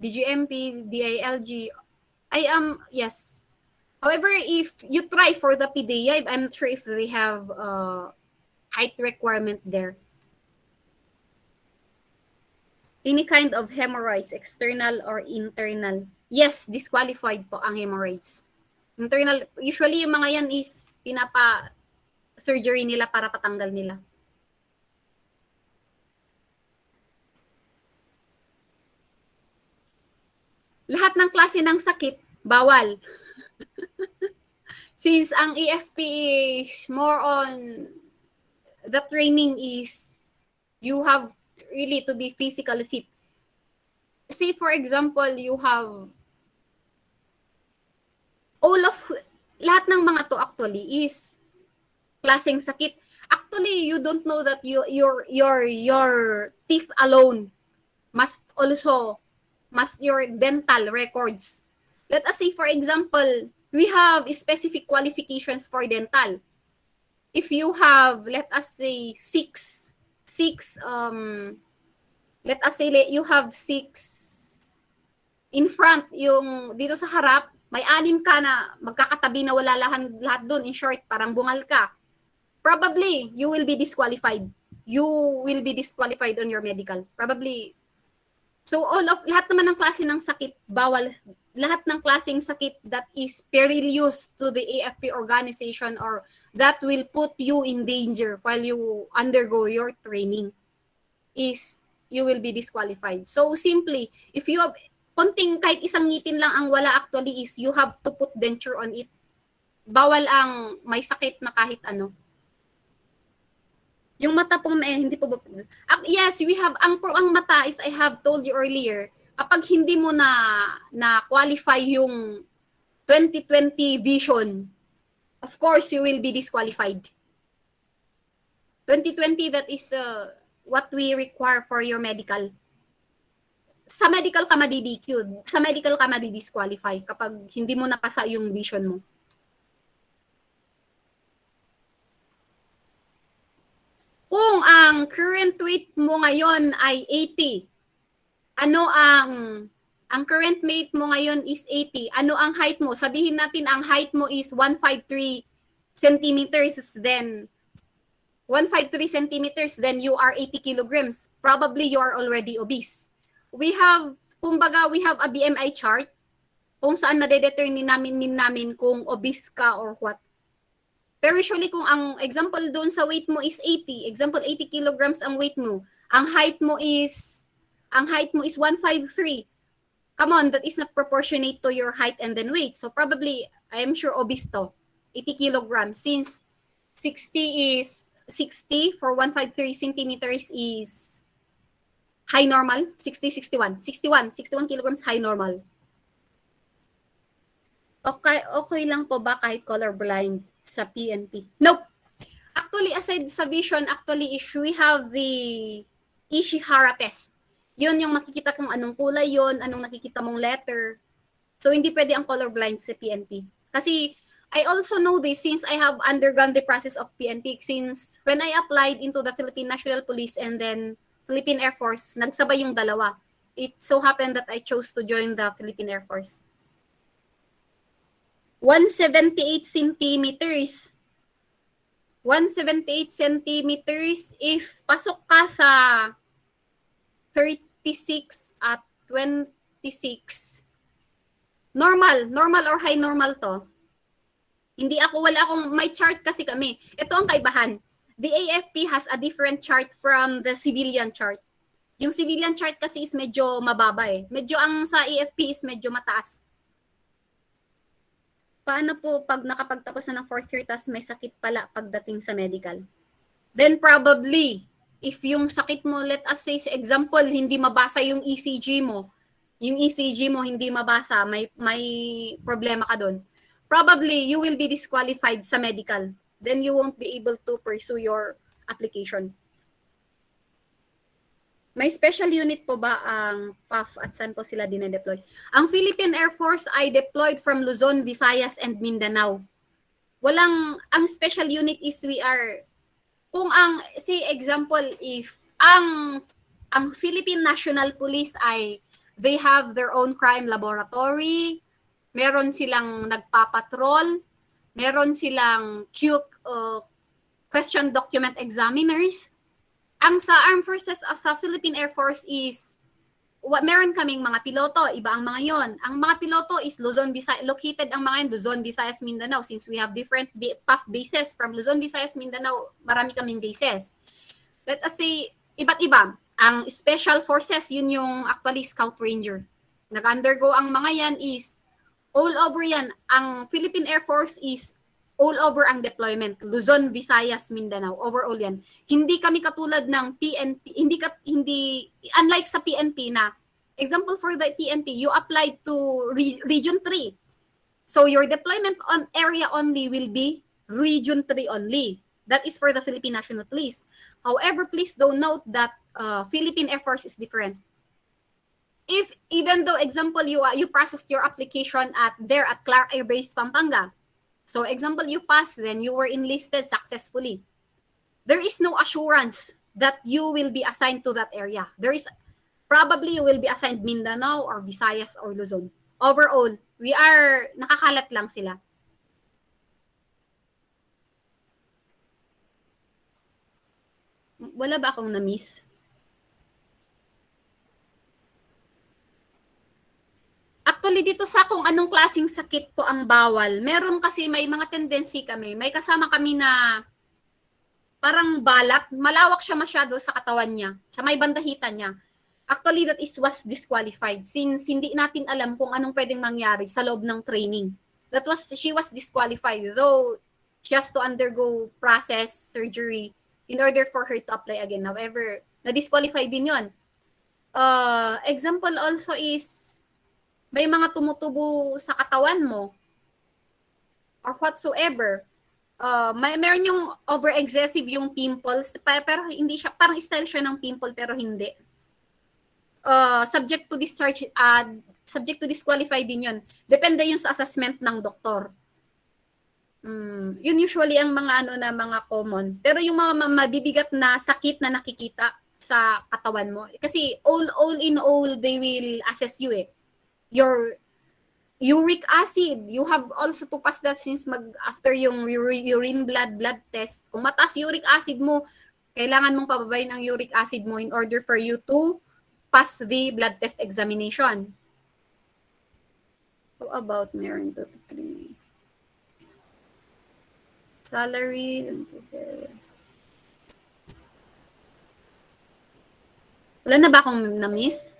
DILG. Yes. However, if you try for the PDEA, I'm not sure if they have height requirement there. Any kind of hemorrhoids, external or internal. Yes, disqualified po ang hemorrhoids. Internal, usually yung mga yan is surgery nila para patanggal nila. Lahat ng klase ng sakit, bawal. Since ang EFP is more on, the training is, you have really to be physically fit. Say for example, you have lahat ng mga to actually is klaseng sakit. Actually, you don't know that your teeth alone must your dental records. Let us say, for example, we have specific qualifications for dental. If you have, let us say, let us say you have 6 in front, yung dito sa harap, may 6 ka na magkakatabi na wala lahat doon. In short, parang bungal ka. Probably, you will be disqualified. You will be disqualified on your medical. Probably. So, lahat naman ng klase ng sakit, bawal. Lahat ng klaseng sakit that is perilous to the AFP organization or that will put you in danger while you undergo your training is you will be disqualified. So, simply, if you have konting, kahit isang ngipin lang ang wala actually is you have to put denture on it. Bawal ang may sakit na kahit ano. Yung mata po, hindi po ba? Yes, we have, ang mata is, I have told you earlier, kapag hindi mo na qualify yung 20/20 vision, of course, you will be disqualified. 20/20, that is what we require for your medical. Sa medical ka madi-DQ, sa medical ka madi-disqualify kapag hindi mo napasa yung vision mo. Kung ang current weight mo ngayon ay 80, ang current weight mo ngayon is 80, ano ang height mo? Sabihin natin ang height mo is 153 centimeters, then 153 centimeters, then you are 80 kilograms. Probably you are already obese. We have a BMI chart kung saan madedetermine namin kung obese ka or what. Pero usually kung ang example doon sa weight mo is 80, example 80 kilograms ang weight mo, ang height mo is 153. Come on, that is not proportionate to your height and then weight. So probably, I am sure obese to. 80 kilograms since 60 for 153 centimeters is high normal. 61 kilograms high normal. Okay lang po ba kahit colorblind sa PNP? Nope. Actually, aside sa vision, actually we have the Ishihara test. Yun yung makikita kung anong kulay yun, anong nakikita mong letter. So, hindi pwede ang colorblind sa PNP. Kasi, I also know this since I have undergone the process of PNP. Since when I applied into the Philippine National Police and then Philippine Air Force, nagsabay yung dalawa. It so happened that I chose to join the Philippine Air Force. 178 centimeters. 178 centimeters. If pasok ka sa 36 at 26, normal or high normal to. Wala akong, may chart kasi kami. Ito ang kaibahan. The AFP has a different chart from the civilian chart. Yung civilian chart kasi is medyo mababa eh. Medyo ang sa AFP is medyo mataas. Paano po pag nakapagtapos na ng 4th year tas may sakit pala pagdating sa medical? Then probably, if yung sakit mo, let us say, sa example, hindi mabasa yung ECG mo, hindi mabasa, may problema ka doon. Probably, you will be disqualified sa medical. Then you won't be able to pursue your application. May special unit po ba ang PAF at saan po sila dinedeploy? Ang Philippine Air Force ay deployed from Luzon, Visayas, and Mindanao. Ang special unit is say example, if ang Philippine National Police ay they have their own crime laboratory, meron silang nagpapatrol, meron silang question document examiners. Ang sa Armed Forces sa Philippine Air Force is meron kaming mga piloto, iba ang mga yon. Ang mga piloto is Luzon, Visayas, located ang mga yan, Luzon, Visayas, Mindanao. Since we have different PAF bases from Luzon, Visayas, Mindanao, marami kaming bases. Let us say, iba't iba. Ang Special Forces, yun yung actually Scout Ranger. Nag-undergo ang mga yan is all over yan. Ang Philippine Air Force is all over ang deployment. Luzon, Visayas, Mindanao, overall yan. Hindi kami katulad ng PNP, unlike sa PNP na, example for the PNP, you applied to Region 3. So your deployment on area only will be Region 3 only. That is for the Philippine National Police. However, please do note that Philippine Air Force is different. If even though, example, you processed your application at Clark Air Base, Pampanga, so example, you passed, then you were enlisted successfully. There is no assurance that you will be assigned to that area. Probably you will be assigned Mindanao or Visayas or Luzon. Overall, nakakalat lang sila. Wala ba akong na-miss? Actually, dito sa kung anong klaseng sakit po ang bawal, meron kasi may mga tendency kami. May kasama kami na parang balat, malawak siya masyado sa katawan niya, sa may bandahitan niya. Actually, that was disqualified since hindi natin alam kung anong pwedeng mangyari sa loob ng training. She was disqualified, though she has to undergo process, surgery, in order for her to apply again. However, na-disqualify din yun. Example also is, may mga tumutubo sa katawan mo or whatsoever. Meron yung over-excessive yung pimples, pero hindi siya, parang style siya ng pimple pero hindi. Subject to discharge, subject to disqualify din yun. Depende yun sa assessment ng doktor. Yun usually ang mga mga common. Pero yung mga mabibigat na sakit na nakikita sa katawan mo, kasi all in all, they will assess you eh. uric acid, you have also to pass that since after yung urine blood test. Kung mataas uric acid mo, kailangan mong pababayin ang uric acid mo in order for you to pass the blood test examination. How about meron 2 to 3? Salary. Wala na ba akong na-miss?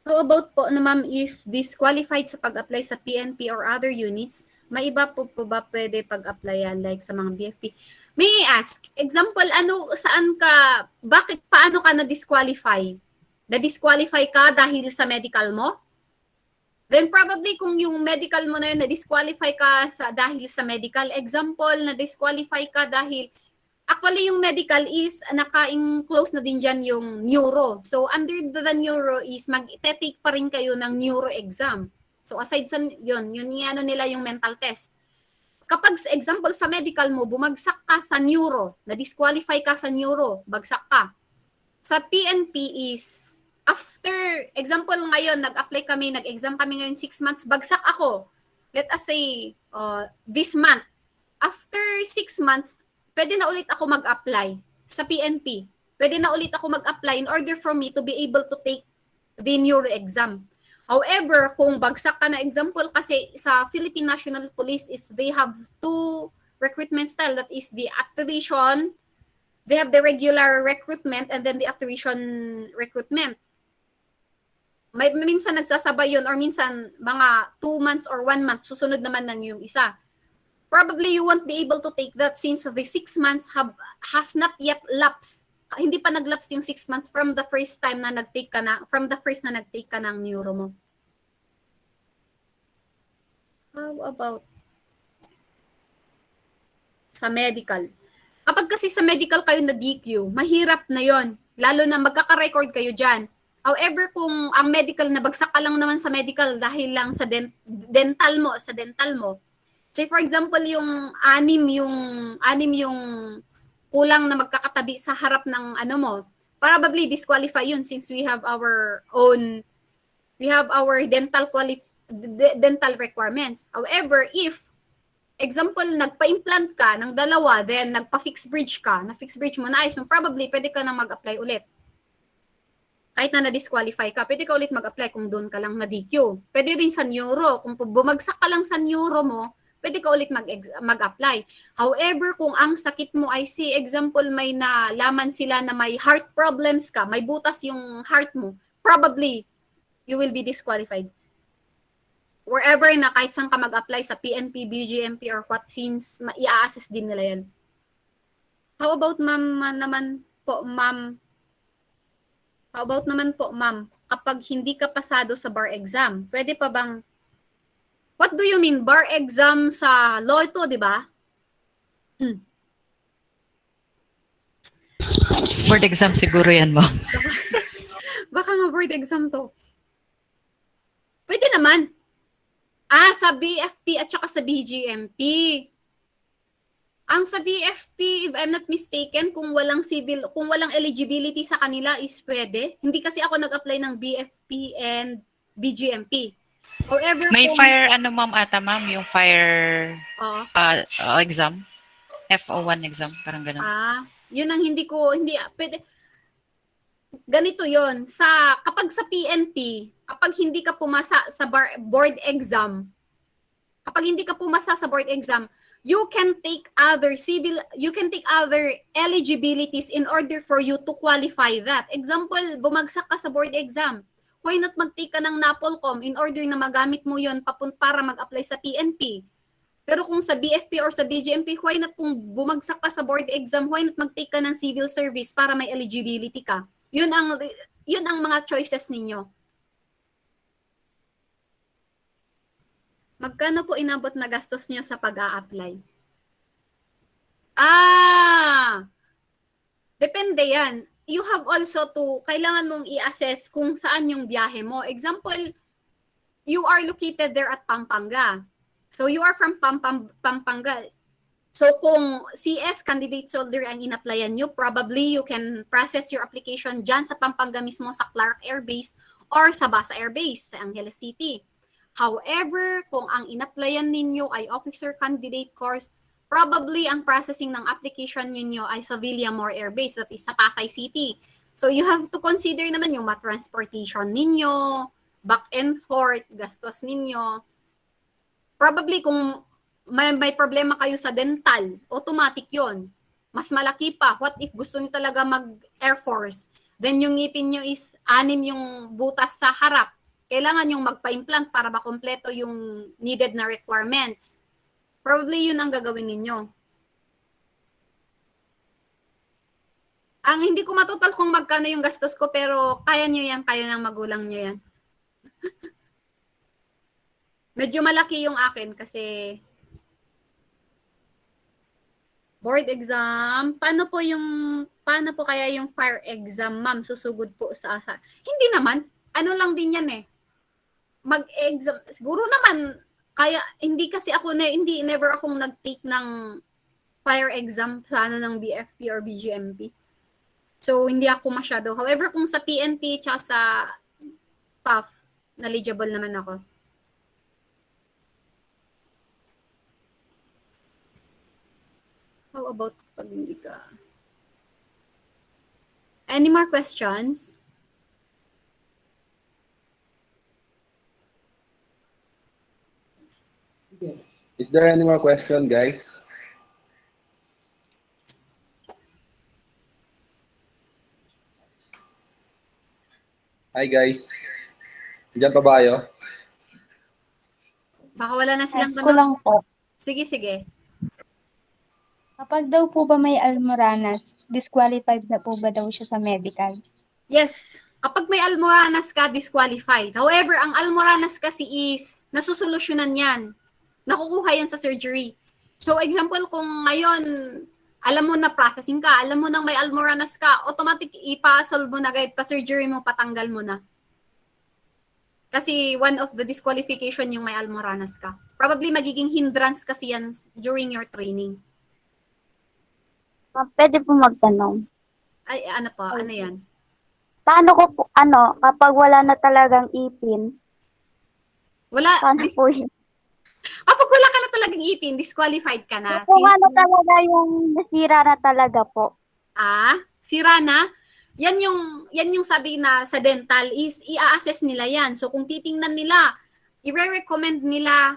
How about po na ma'am, if disqualified sa pag-apply sa PNP or other units, may iba po ba pwede pag-applyan like sa mga BFP? May I ask, example, paano ka na-disqualify? Na-disqualify ka dahil sa medical mo? Then probably kung yung medical mo na yun, na-disqualify ka dahil sa medical. Example, na-disqualify ka dahil actually, yung medical is naka-enclose na din dyan yung neuro. So, under the neuro is mag-take pa rin kayo ng neuro exam. So, aside sa yun yung nila yung mental test. Kapag, example, sa medical mo, bumagsak ka sa neuro, na-disqualify ka sa neuro, bagsak ka. Sa PNP is, after, example ngayon, nag-apply kami, nag-exam kami ngayon 6 months, bagsak ako. Let us say, this month. After 6 months, pwede na ulit ako mag-apply sa PNP. Pwede na ulit ako mag-apply in order for me to be able to take the neuro exam. However, kung bagsak ka na, example kasi sa Philippine National Police is they have 2 recruitment style. That is the attrition. They have the regular recruitment and then the attrition recruitment. Minsan nagsasabay yun or minsan mga 2 months or 1 month susunod naman ng yung isa. Probably you won't be able to take that since the 6 months has not yet lapsed. Hindi pa nag-lapse yung 6 months from the first time na nag-take ka ng neuro mo. How about sa medical? Kapag kasi sa medical kayo na DQ, mahirap na yon. Lalo na magkaka-record kayo dyan. However, kung ang medical na bagsak ka lang naman sa medical dahil lang sa dental mo, say for example, yung anim yung kulang na magkakatabi sa harap ng probably disqualify yun since we have our dental requirements. However, if example, nagpa-implant ka ng 2, then nagpa-fix bridge ka, na-fix bridge mo na ayos, probably pwede ka na mag-apply ulit. Kahit na na-disqualify ka, pwede ka ulit mag-apply kung doon ka lang na-DQ. Pwede rin sa neuro, kung bumagsak ka lang sa neuro mo, pwede ka ulit mag-apply. However, kung ang sakit mo ay example, may nalaman sila na may heart problems ka, may butas yung heart mo, probably, you will be disqualified. Wherever na kahit saan ka mag-apply sa PNP, BGMP, or what, since i-assess din nila yan. How about naman po, ma'am, kapag hindi ka pasado sa bar exam, pwede pa bang what do you mean? Bar exam sa law ito, di ba? Board exam siguro yan, ma'am. Baka nga board exam to. Pwede naman. Sa BFP at saka sa BGMP. Ang sa BFP, if I'm not mistaken, kung walang eligibility sa kanila is pwede. Hindi kasi ako nag-apply ng BFP and BGMP. However, May fire, ma'am, yung fire exam. FO1 exam, parang ganun. Yun ang hindi pwede. Ganito yon kapag sa PNP, kapag hindi ka pumasa sa board exam, you can take other eligibilities in order for you to qualify that. Example, bumagsak ka sa board exam. Why not mag-take ka ng NAPOLCOM in order na magamit mo yon para mag-apply sa PNP? Pero kung sa BFP or sa BGMP, why not kung bumagsak ka sa board exam, why not mag-take ka ng civil service para may eligibility ka? Yun ang mga choices ninyo. Magkano po inabot na gastos nyo sa pag-a-apply? Depende yan. You have also kailangan mong i-assess kung saan yung biyahe mo. Example, you are located there at Pampanga. So you are from Pampanga. So kung CS, candidate soldier, ang in-applyan nyo, probably you can process your application dyan sa Pampanga mismo sa Clark Air Base or sa Basa Air Base sa Angeles City. However, kung ang in-applyan ninyo ay officer candidate course, probably ang processing ng application ninyo ay sa Villamor Air Base, that is sa Pasay City. So you have to consider naman yung transportation ninyo, back and forth, gastos ninyo. Probably kung may problema kayo sa dental, automatic yon. Mas malaki pa, what if gusto niyo talaga mag-Air Force, then yung ngipin nyo is 6 yung butas sa harap, kailangan yung magpa-implant para makompleto yung needed na requirements. Probably yun ang gagawin ninyo. Ang hindi ko matotal kung magkano yung gastos ko, pero kaya nyo yan, kaya ng magulang nyo yan. Medyo malaki yung akin kasi board exam. Paano po kaya yung fire exam, ma'am? Susugod po sa asa. Hindi naman. Ano lang din yan eh. Mag-exam. Siguro naman, kaya, hindi kasi ako never akong nag-take ng fire exam sa ng BFP or BGMP. So, hindi ako masyado. However, kung sa PNP tsaka sa PAF, knowledgeable naman ako. How about pag hindi ka? Any more questions? Is there any more question, guys? Hi, guys. Diyan pa ba kayo? Baka wala na silang Ask ko lang po. Sige, sige. Kapag daw po ba may almoranas, disqualified na po ba daw siya sa medical? Yes. Kapag may almoranas ka, disqualified. However, ang almoranas kasi is nasusolusyonan yan. Nakukuha yan sa surgery. So, example, kung ngayon, alam mo na processing ka, alam mo nang may almoranas ka, automatic ipa-solve mo na agad, pa-surgery mo, patanggal mo na. Kasi one of the disqualification yung may almoranas ka. Probably magiging hindrance kasi yan during your training. Pwede po magtanong. Ay, ano pa? Ano yan? Paano ko po, kapag wala na talagang ipin, Wala. paano po yun? Kapag wala ka na talagang ipin, disqualified ka na. Kung ano talaga yung nasira na talaga po. Sira na. Yan yung sabi na sa dental is i-assess nila yan. So kung titingnan nila, i-recommend nila,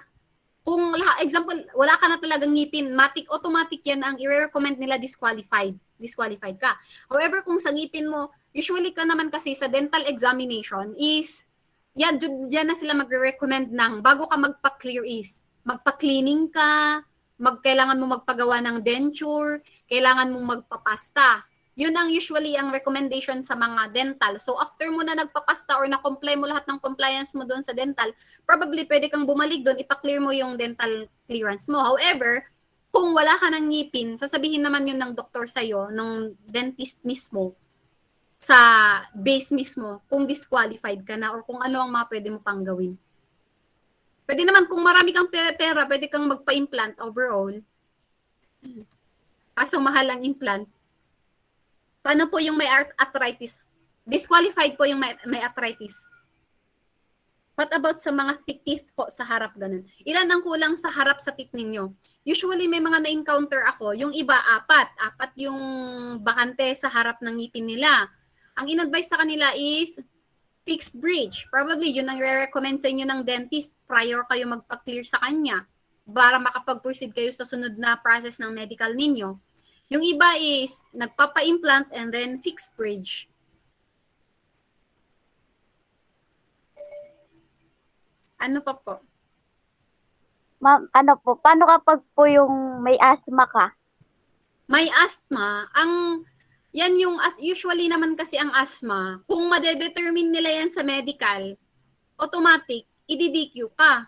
kung example, wala ka na talagang ngipin, automatic yan ang i-recommend nila disqualified. Disqualified ka. However, kung sa ngipin mo, usually ka naman kasi sa dental examination is, yan, dyan na sila magre-recommend ng, bago ka magpa-clear is, magpa-cleaning ka, kailangan mo magpagawa ng denture, kailangan mo magpapasta. Yun ang usually ang recommendation sa mga dental. So after mo na nagpapasta or na-comply mo lahat ng compliance mo doon sa dental, probably pwede kang bumalik doon, ipa-clear mo yung dental clearance mo. However, kung wala ka ng ngipin, sasabihin naman yun ng doktor sa'yo, ng dentist mismo, sa base mismo, kung disqualified ka na or kung ano ang mga pwede mo pang gawin. Pwede naman, kung marami kang pera, pwede kang magpa-implant overall. Kaso mahal ang implant. Paano po yung may arthritis? Disqualified po yung may arthritis. What about sa mga thick teeth po sa harap ganun? Ilan ang kulang sa harap sa teeth ninyo? Usually may mga na-encounter ako, yung iba 4 yung bakante sa harap ng ngipin nila. Ang in-advise sa kanila is fixed bridge. Probably yun ang re-recommend sa inyo ng dentist prior kayo magpa-clear sa kanya para makapag-proceed kayo sa sunod na process ng medical ninyo. Yung iba is nagpapa-implant and then fixed bridge. Ano pa po? Ma'am, paano kapag po yung may asthma ka? May asthma, yan yung, at usually naman kasi ang asthma, kung madedetermine nila yan sa medical, automatic, i-DQ ka.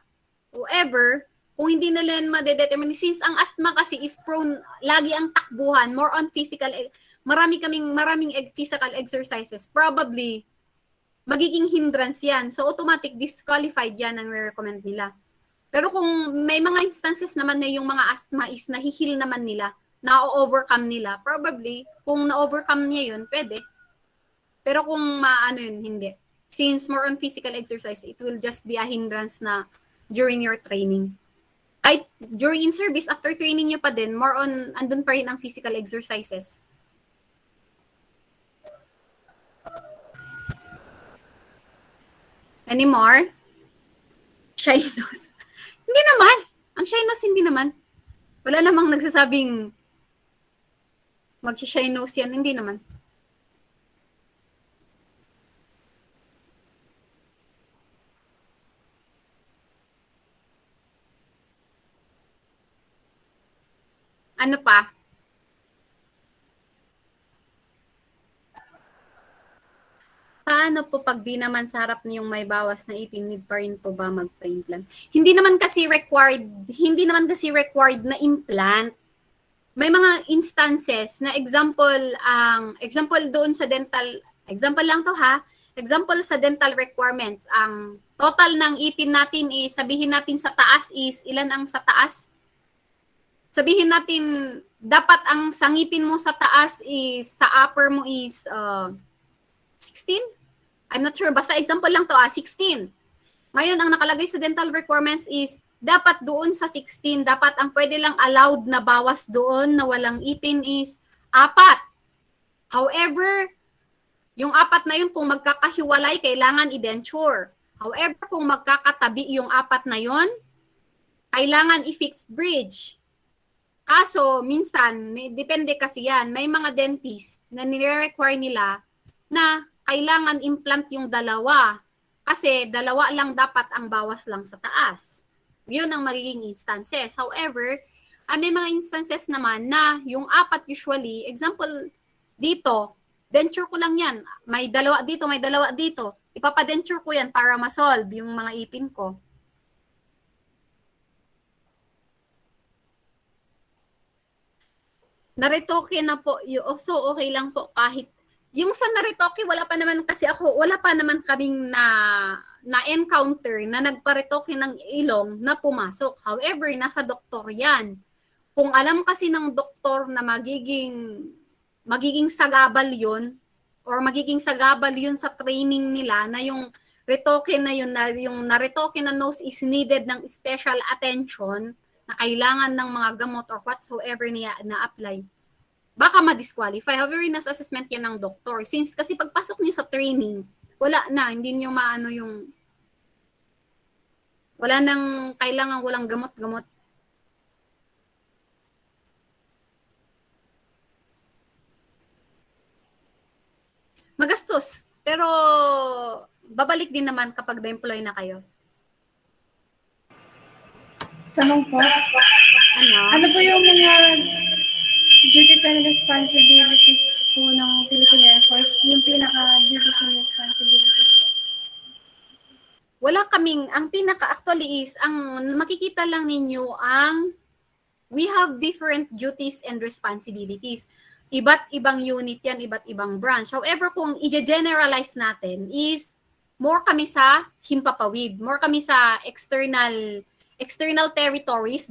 However, kung hindi nila yan madedetermine, since ang asthma kasi is prone, lagi ang takbuhan, more on physical, maraming physical exercises, probably, magiging hindrance yan. So, automatic disqualified yan ang re-recommend nila. Pero kung may mga instances naman na yung mga asthma is nahihil naman nila, na-overcome nila, probably, kung na-overcome niya yun, pwede. Pero kung yun, hindi. Since more on physical exercise, it will just be a hindrance na during your training. Ay, during in-service, after training nyo pa din, more on, andun pa rin ang physical exercises. Any more? Shyness. Hindi naman. Ang shyness, hindi naman. Wala namang nagsasabing mag-shyness yan. Hindi naman. Ano pa? Paano po pag di naman sa harap niyong may bawas na ipin, need pa rin po ba magpa-implant? Hindi naman kasi required na implant. May mga instances na example doon sa dental, example lang to ha, example sa dental requirements, ang total ng ipin natin is, sabihin natin sa taas is, ilan ang sa taas? Sabihin natin, dapat ang sangipin mo sa taas is, sa upper mo is 16? I'm not sure. Basta example lang to 16. Ngayon, ang nakalagay sa dental requirements is, dapat doon sa 16, dapat ang pwede lang allowed na bawas doon na walang ipin is 4. However, yung 4 na yun, kung magkakahiwalay, kailangan i-denture. However, kung magkakatabi yung 4 na yun, kailangan i-fixed bridge. Kaso, minsan, depende kasi yan, may mga dentist na nire-require nila na kailangan implant yung dalawa. Kasi dalawa lang dapat ang bawas lang sa taas. Yun ang magiging instances. However, may mga instances naman na yung 4 usually, example dito, denture ko lang yan. May dalawa dito, may dalawa dito. Ipapadenture ko yan para ma-solve yung mga ipin ko. Naretoke na po. So, okay lang po kahit yung sa naretoke, wala pa naman kaming na-encounter na nagparetoke ng ilong na pumasok. However, nasa doktor yan. Kung alam kasi ng doktor na magiging sagabal yun, or magiging sagabal yun sa training nila, na yung retoke na yun, na yung naretoke na nose is needed ng special attention, na kailangan ng mga gamot or whatsoever na-apply, baka ma-disqualify. However, nasa assessment yan ng doktor. Since kasi pagpasok niyo sa training, wala na, hindi niyo maano yung, wala nang kailangan, walang gamot-gamot. Magastos, pero babalik din naman kapag na-employ na kayo. Tanong po, Ano? ano po yung mga duties and responsibilities po ng Philippine Air Force? Yung pinaka-duties and responsibilities po. Wala kaming, ang actually is, ang makikita lang ninyo we have different duties and responsibilities. Iba't ibang unit yan, iba't ibang branch. However, kung i-generalize natin is, more kami sa himpapawid, more kami sa external territories,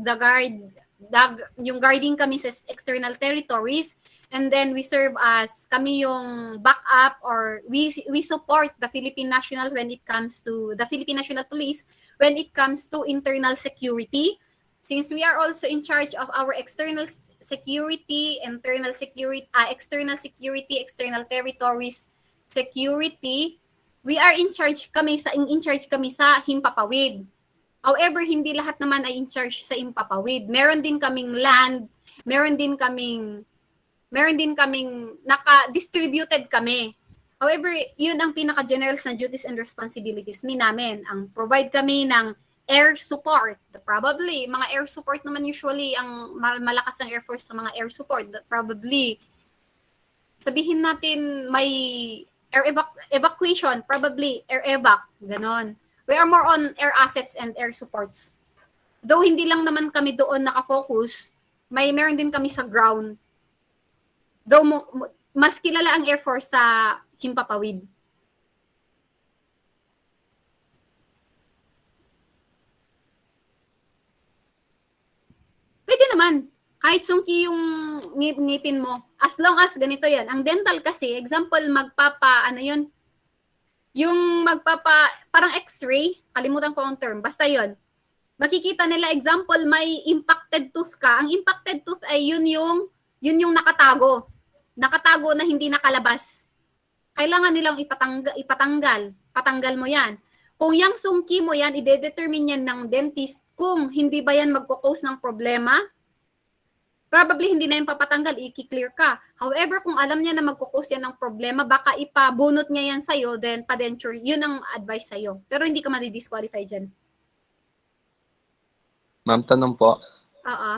yung guarding kami sa external territories, and then we serve as, kami yung backup, or we support the Philippine National when it comes to, the Philippine National Police when it comes to internal security. Since we are also in charge of our external security, external territories security, we are in charge kami sa himpapawid. However, hindi lahat naman ay in charge sa himpapawid. Meron din kaming land, meron din kaming naka-distributed kami. However, yun ang pinaka-general na duties and responsibilities namin. Ang provide kami ng air support. Probably, mga air support naman usually, ang malakas ng Air Force sa mga air support. Probably, sabihin natin may air evacuation, probably air evac, ganon. We are more on air assets and air supports. Though hindi lang naman kami doon nakafocus, meron din kami sa ground. Though mas kilala ang Air Force sa himpapawid. Pwede naman. Kahit sungki yung ngipin mo. As long as ganito yan. Ang dental kasi, example, parang x-ray, kalimutan ko ang term, basta yon. makikita nila, example, may impacted tooth ka. Ang impacted tooth ay yun yung nakatago. Nakatago na hindi nakalabas. Kailangan nilang patanggal mo yan. Kung yung sungki mo yan, i-determine yan ng dentist kung hindi ba yan magkukause ng problema. Probably hindi na yan papatanggal, i-clear ka. However, kung alam niya na magkukause yan ng problema, baka ipabunot niya yan sa'yo, then pa-denture, yun ang advice sa'yo. Pero hindi ka madi-disqualify dyan. Ma'am, tanong po. Oo.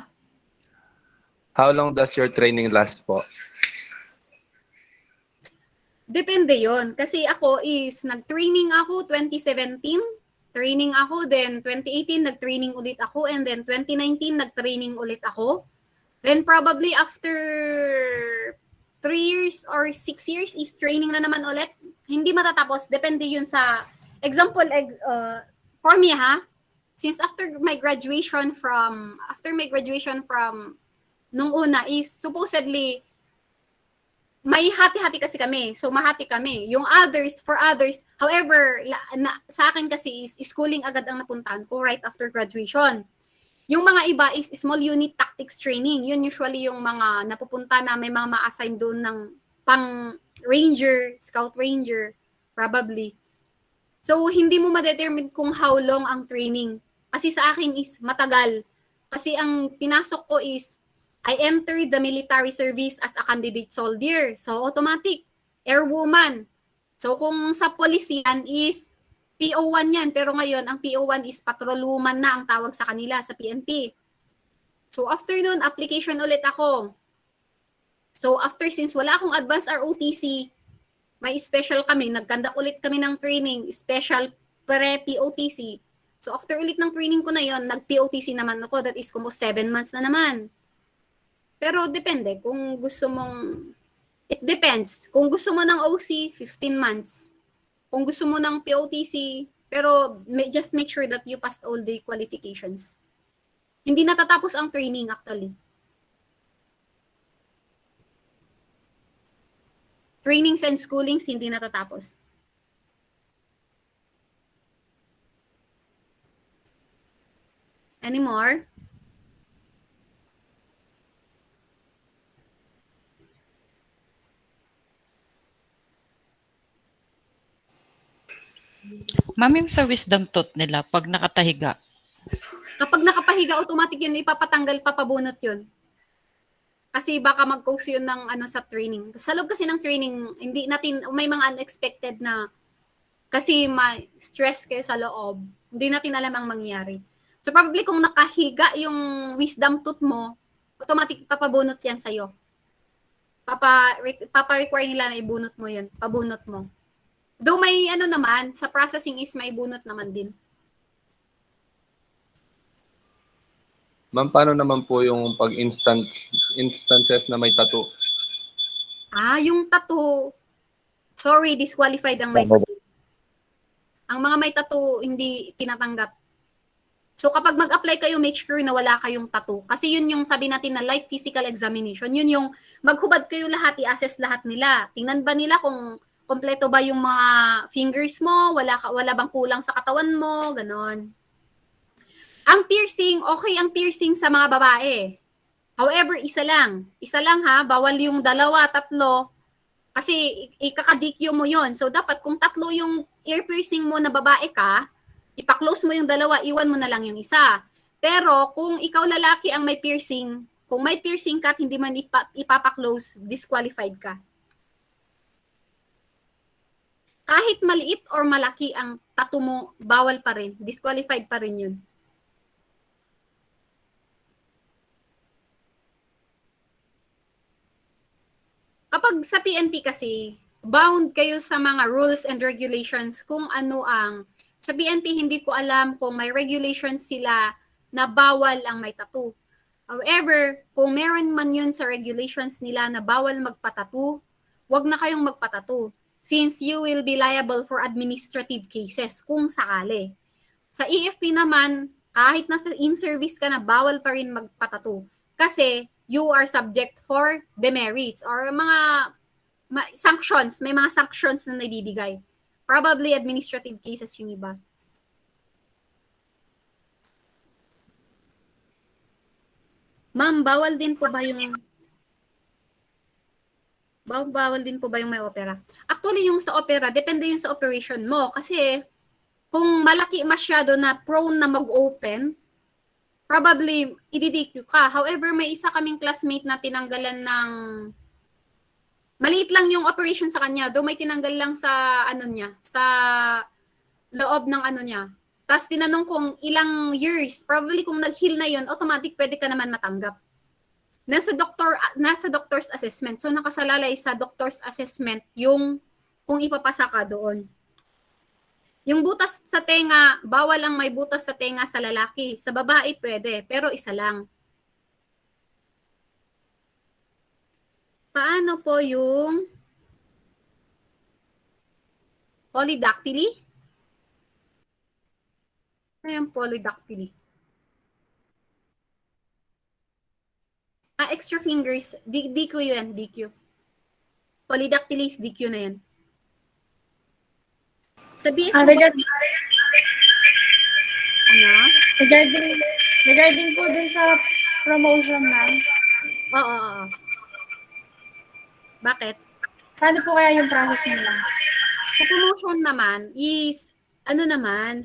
How long does your training last po? Depende yon. Kasi ako is, nag-training ako 2017, training ako, then 2018, nag-training ulit ako, and then 2019, nag-training ulit ako. Then probably after 3 years or 6 years is training na naman ulit. Hindi matatapos. Depende yun sa, example, for me ha, since after my graduation from nung una is supposedly may hati-hati kasi kami. So mahati kami. Yung for others, however, sa akin kasi is schooling agad ang napuntahan ko right after graduation. Yung mga iba is small unit tactics training. Yun usually yung mga napupunta na may mga ma-assign doon ng pang ranger, scout ranger, probably. So hindi mo ma-determine kung how long ang training. Kasi sa akin is matagal. Kasi ang pinasok ko is, I entered the military service as a candidate soldier. So automatic, airwoman. So kung sa police yan is PO1 yan. Pero ngayon, ang PO1 is patrolwoman na ang tawag sa kanila sa PNP. So after nun, application ulit ako. So after, since wala akong advanced ROTC, may special kami, nagkandak ulit kami ng training, special pre-POTC. So after ulit ng training ko na yon, nag-POTC naman ako, that is almost 7 months na naman. Pero depende, kung gusto mong, it depends. Kung gusto mo ng OC, 15 months. Kung gusto mo ng POTC, pero just make sure that you passed all the qualifications. Hindi natatapos ang training actually. Trainings and schoolings, hindi natatapos. Any more? Ma'am, yung sa wisdom tooth nila, pag nakatahiga, Kapag nakapahiga, automatic yun, ipapatanggal, papabunot yun. Kasi baka mag-cause yun ng sa training. Sa loob kasi ng training, hindi natin, may mga unexpected na, kasi may stress kayo sa loob, hindi natin alam ang mangyari. So probably kung nakahiga yung wisdom tooth mo, automatic papabunot yan sa'yo. Papa-require nila na ibunot mo yun, pabunot mo. Though may naman, sa processing is may bunot naman din. Ma'am, paano naman po yung instances na may tattoo? Yung tattoo, sorry, disqualified ang may tattoo. Ang mga may tattoo, hindi tinatanggap. So kapag mag-apply kayo, make sure na wala kayong tattoo. Kasi yun yung sabi natin na light physical examination. Yun yung maghubad kayo lahat, i-assess lahat nila. Tingnan ba nila kung kompleto ba yung mga fingers mo, wala bang kulang sa katawan mo, ganon. Ang piercing, okay ang piercing sa mga babae. However, isa lang ha, bawal yung 2, 3, kasi ikakadikyo mo yon. So dapat kung 3 yung ear piercing mo na babae ka, ipa-close mo yung 2, iwan mo na lang yung isa. Pero kung ikaw lalaki ang may piercing, kung may piercing ka at hindi man ipapa-close, disqualified ka. Kahit maliit or malaki ang tattoo mo, bawal pa rin. Disqualified pa rin yun. Kapag sa PNP kasi, bound kayo sa mga rules and regulations kung ano ang... Sa PNP, hindi ko alam kung may regulations sila na bawal ang may tattoo. However, kung meron man yun sa regulations nila na bawal magpatattoo, wag na kayong magpatattoo. Since you will be liable for administrative cases kung sakali. Sa EFP naman, kahit nasa in-service ka na, bawal pa rin magpatattoo. Kasi you are subject for demerits or mga sanctions. May mga sanctions na nabibigay. Probably administrative cases yung iba. Ma'am, bawal din po ba yung may opera? Actually, yung sa opera, depende yung sa operation mo. Kasi, kung malaki masyado na prone na mag-open, probably, i-DQ ka. However, may isa kaming classmate na tinanggalan ng maliit lang yung operation sa kanya. Though may tinanggal lang sa sa loob ng niya. Tapos tinanong kung ilang years, probably kung nag-heal na yun, automatic pwede ka naman matanggap. Nasa doctor's assessment. So nakasalalay sa doctor's assessment yung kung ipapasa ka doon. Yung butas sa tenga, bawal ang may butas sa tenga sa lalaki. Sa babae pwede, pero isa lang. Paano po yung polydactyly? Ano yung polydactyly? Extra fingers, DQ yun, DQ. Polydactyly is DQ na yan. Sa BF po regarding po dun sa promotion, ma'am. Oo. Bakit? Paano po kaya yung process nila? Sa promotion naman is,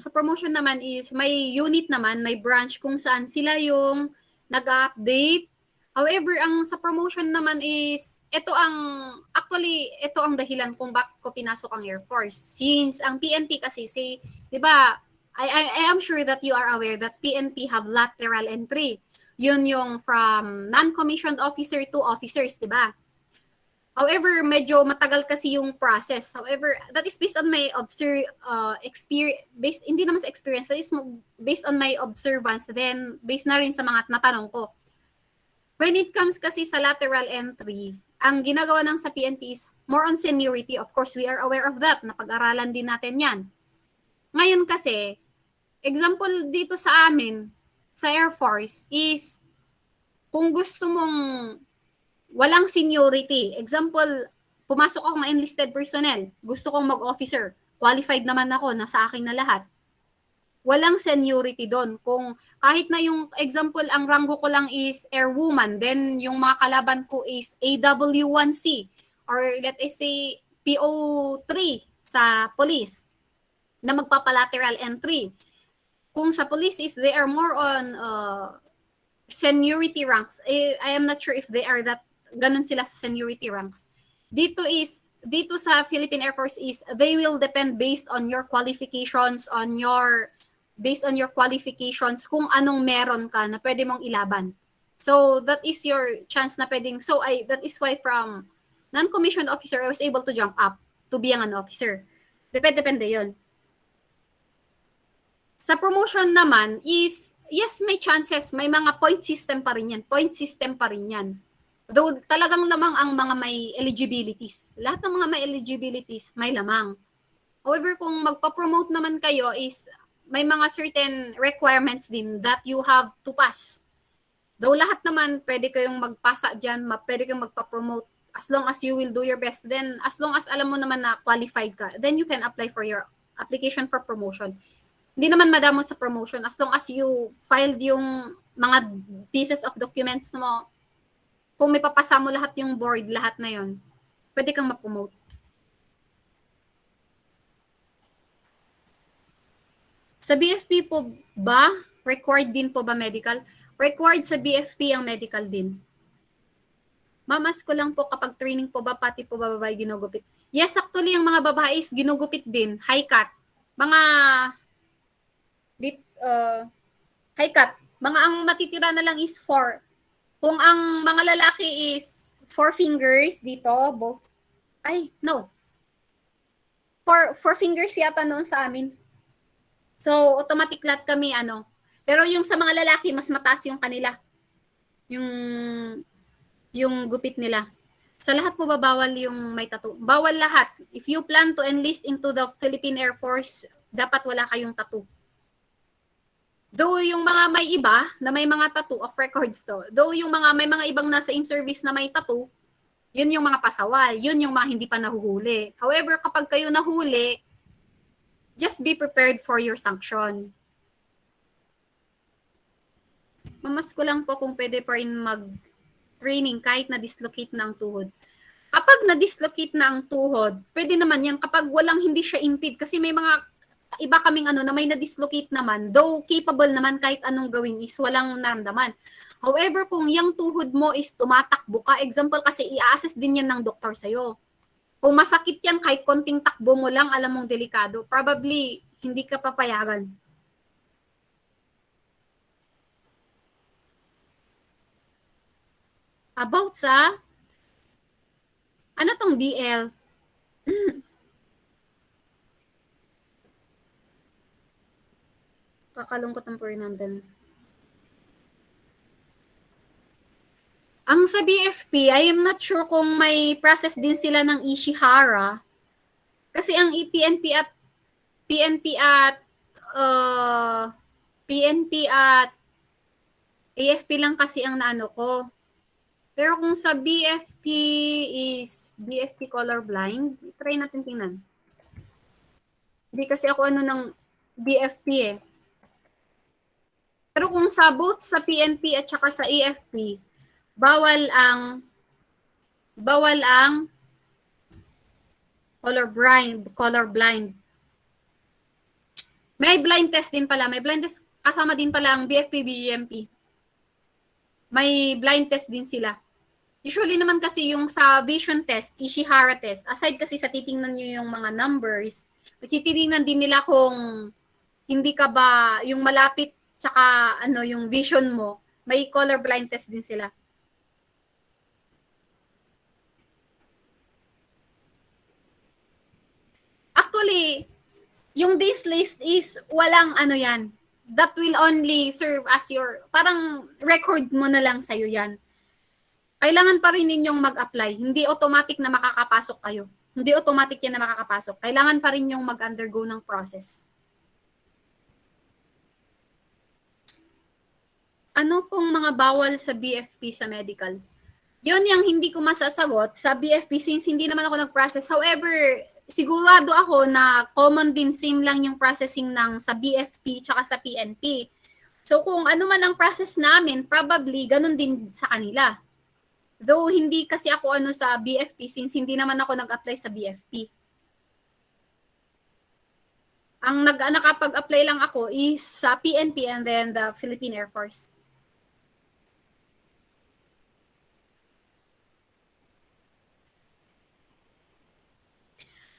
sa promotion naman is, may unit naman, may branch kung saan sila yung nag-update. However, ang sa promotion naman is, ito ang dahilan kung bakit ko pinasok ang Air Force. Since ang PNP kasi, di ba, I am sure that you are aware that PNP have lateral entry. Yun yung from non-commissioned officer to officers, di ba? However, medyo matagal kasi yung process. However, that is based on my experience, hindi naman sa experience, that is based on my observance, then based na rin sa mga natanong ko. When it comes kasi sa lateral entry, ang ginagawa ng sa PNP is more on seniority. Of course, we are aware of that. Napag-aralan din natin yan. Ngayon kasi, example dito sa amin, sa Air Force, is kung gusto mong walang seniority. Example, pumasok akong enlisted personnel. Gusto kong mag-officer. Qualified naman ako, nasa akin na lahat. Walang seniority doon. Kung kahit na yung example, ang ranggo ko lang is airwoman, then yung mga kalaban ko is AW1C or let us say PO3 sa police na magpapalateral entry. Kung sa police is they are more on seniority ranks. I am not sure if they are that ganun sila sa seniority ranks. Dito sa Philippine Air Force is they will depend based on your qualifications, kung anong meron ka na pwede mong ilaban. So that is your chance na pwedeng, that is why from non-commissioned officer, I was able to jump up to being an officer. Depende yun. Sa promotion naman is, yes, may chances, may mga point system pa rin yan. Though talagang lamang ang mga may eligibilities. Lahat ng mga may eligibilities, may lamang. However, kung magpa-promote naman kayo is, may mga certain requirements din that you have to pass. Though lahat naman, pwede kayong magpasa dyan, pwede kayong magpa-promote as long as you will do your best. Then, as long as alam mo naman na qualified ka, then you can apply for your application for promotion. Hindi naman madamot sa promotion as long as you filed yung mga pieces of documents mo. Kung may papasa mo lahat yung board, lahat na yon, pwede kang ma-promote. Sa BFP po ba, required din po ba medical? Required sa BFP ang medical din. Mamas ko lang po kapag training po ba, pati po ba babae ginugupit? Yes, actually, yung mga babae is ginugupit din, high cut. Mga high cut. Mga ang matitira na lang is 4. Kung ang mga lalaki is 4 fingers dito, both, 4 fingers yata noon sa amin. So, automatic lahat kami, Pero yung sa mga lalaki, mas mataas yung kanila. Yung gupit nila. Sa lahat po ba bawal yung may tattoo? Bawal lahat. If you plan to enlist into the Philippine Air Force, dapat wala kayong tattoo. Though yung mga may iba na may mga tattoo of records to. Though yung may mga ibang nasa in-service na may tattoo, yun yung mga pasawal. Yun yung mga hindi pa nahuhuli. However, kapag kayo nahuli, just be prepared for your sanction. Mamas ko lang po kung pwede pa rin mag-training kahit na-dislocate na ang tuhod. Kapag na-dislocate na ang tuhod, pwede naman yan kapag walang hindi siya impede. Kasi may mga iba kaming na may na-dislocate naman, though capable naman kahit anong gawin is walang naramdaman. However, kung yung tuhod mo is tumatakbo ka, example kasi i-assess din yan ng doktor sa'yo. Kung masakit yan, kahit konting takbo mo lang, alam mong delikado, probably hindi ka papayagan. About sa, ano tong DL? Kakalungkot ang Fernandel. Ang sa BFP, I am not sure kung may process din sila ng Ishihara. Kasi ang PNP at AFP lang kasi ang naano ko. Pero kung sa BFP is BFP colorblind, try natin tingnan. Hindi kasi ako ng BFP eh. Pero kung sa both sa PNP at saka sa AFP, bawal ang colorblind. May blind test din pala. May blind test kasama din pala ang BFP, BGMP. May blind test din sila. Usually naman kasi yung sa vision test, Ishihara test, aside kasi sa titingnan nyo yung mga numbers, titingnan din nila kung hindi ka ba yung malapit tsaka yung vision mo, may color blind test din sila. Actually, yung this list is walang yan. That will only serve as your, parang record mo na lang sa'yo yan. Kailangan pa rin ninyong mag-apply. Hindi automatic na makakapasok kayo. Hindi automatic yan na makakapasok. Kailangan pa rin yung mag-undergo ng process. Ano pong mga bawal sa BFP sa medical? Yun yung hindi ko masasagot sa BFP since hindi naman ako nag-process. However, sigurado ako na common din, same lang yung processing ng sa BFP tsaka sa PNP. So kung ano man ang process namin, probably ganun din sa kanila. Though hindi kasi ako sa BFP since hindi naman ako nag-apply sa BFP. Ang nakapag-apply lang ako is sa PNP and then the Philippine Air Force.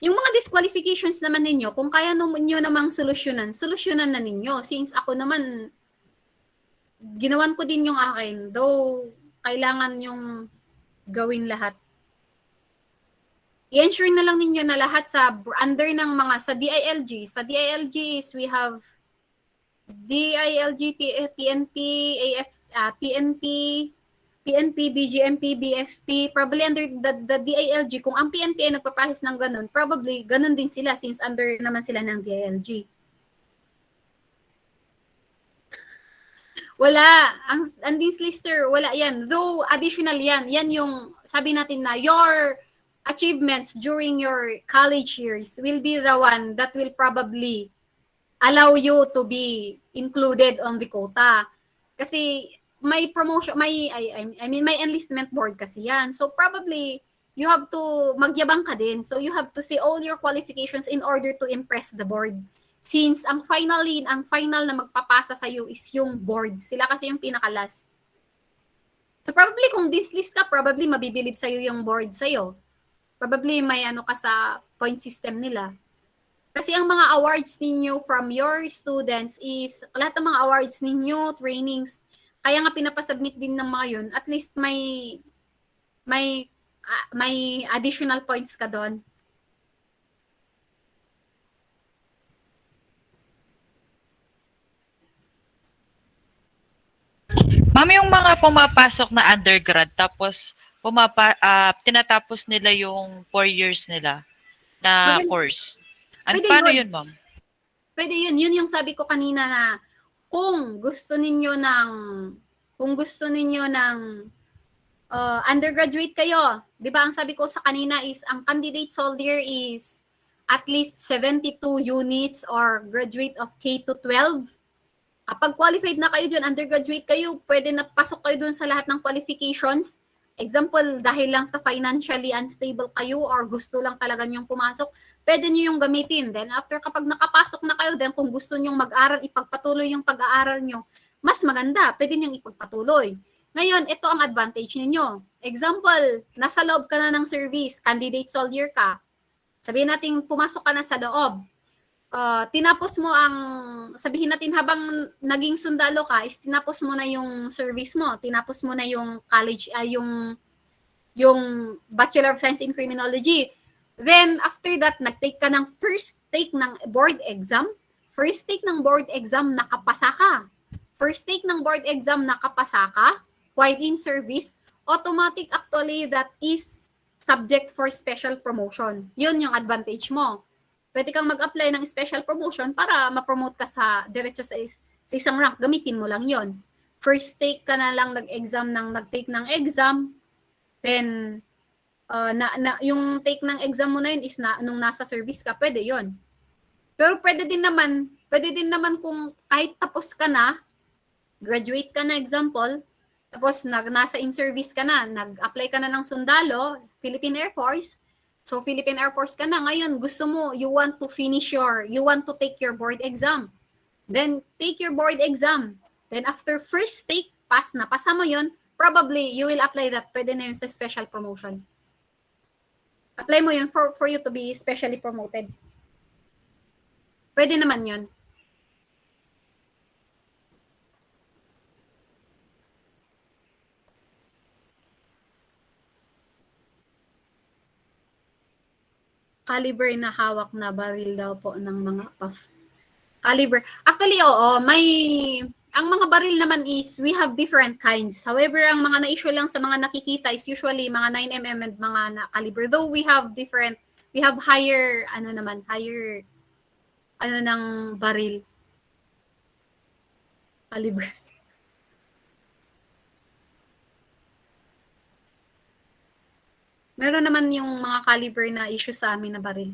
Yung mga disqualifications naman ninyo, kung kaya nyo namang solusyonan na ninyo. Since ako naman, ginawan ko din yung akin. Though, kailangan yung gawin lahat. I-ensure na lang ninyo na lahat sa under ng mga sa DILG. Sa DILG is we have DILG, PNP, PNP, BGMP, BFP, probably under the DILG. Kung ang PNP ay nagpapahis ng ganun, probably ganun din sila since under naman sila ng DILG. Wala. Ang this lister, wala yan. Though, additional yan. Yan yung, sabi natin na, your achievements during your college years will be the one that will probably allow you to be included on the quota. Kasi, may promotion, may enlistment board kasi yan. So, probably, you have to, magyabang ka din. So, you have to see all your qualifications in order to impress the board. Since ang final na magpapasa sa iyo is yung board. Sila kasi yung pinaka-last. So probably kung dislist ka, probably mabibilib sa iyo yung board sa iyo. Probably may ka sa point system nila. Kasi ang mga awards ninyo from your students is, lahat ng mga awards ninyo, trainings, kaya nga pinapasubmit din ng mga yun, at least may additional points ka doon. Ma'am, yung mga pumapasok na undergrad, tapos tinatapos nila yung 4 years nila na course. Paano yun, ma'am? Pwede yun. Yun yung sabi ko kanina na kung gusto ninyo ng undergraduate kayo, di ba ang sabi ko sa kanina is ang candidate soldier is at least 72 units or graduate of K to 12. Kapag qualified na kayo dyan, undergraduate kayo, pwede na pasok kayo dun sa lahat ng qualifications. Example, dahil lang sa financially unstable kayo or gusto lang talaga niyong pumasok, pwede niyo yung gamitin. Then after, kapag nakapasok na kayo, then kung gusto niyong mag-aral, ipagpatuloy yung pag-aaral niyo, mas maganda, pwede niyong ipagpatuloy. Ngayon, ito ang advantage ninyo. Example, nasa loob ka na ng service, candidate soldier ka. Sabihin natin, pumasok ka na sa loob. Tinapos mo ang, sabihin natin habang naging sundalo ka, is tinapos mo na yung service mo, tinapos mo na yung college, yung Bachelor of Science in Criminology. Then, after that, nag-take ka ng first take ng board exam. First take ng board exam, nakapasa ka. First take ng board exam, nakapasa ka. While in service, automatic actually that is subject for special promotion. Yun yung advantage mo. Pwede kang mag-apply ng special promotion para ma-promote ka sa diretso sa isang rank. Gamitin mo lang yon. First take ka na lang nag-take ng exam, then yung take ng exam mo na yun is nung nasa service ka, pwede yon. Pero pwede din naman kung kahit tapos ka na, graduate ka na example, tapos nasa in-service ka na, nag-apply ka na ng sundalo, Philippine Air Force. So, Philippine Air Force ka na. Ngayon, gusto mo, you want to take your board exam. Then, take your board exam. Then, after first take, pasa mo yun, probably, you will apply that. Pwede na yun sa special promotion. Apply mo yun for you to be specially promoted. Pwede naman yun. Caliber na hawak na baril daw po ng mga puff. Caliber. Actually, oo. Ang mga baril naman is, we have different kinds. However, ang mga na-issue lang sa mga nakikita is usually mga 9mm and mga caliber. Though we have higher ng baril. Caliber. Meron naman yung mga caliber na issue sa amin na baril.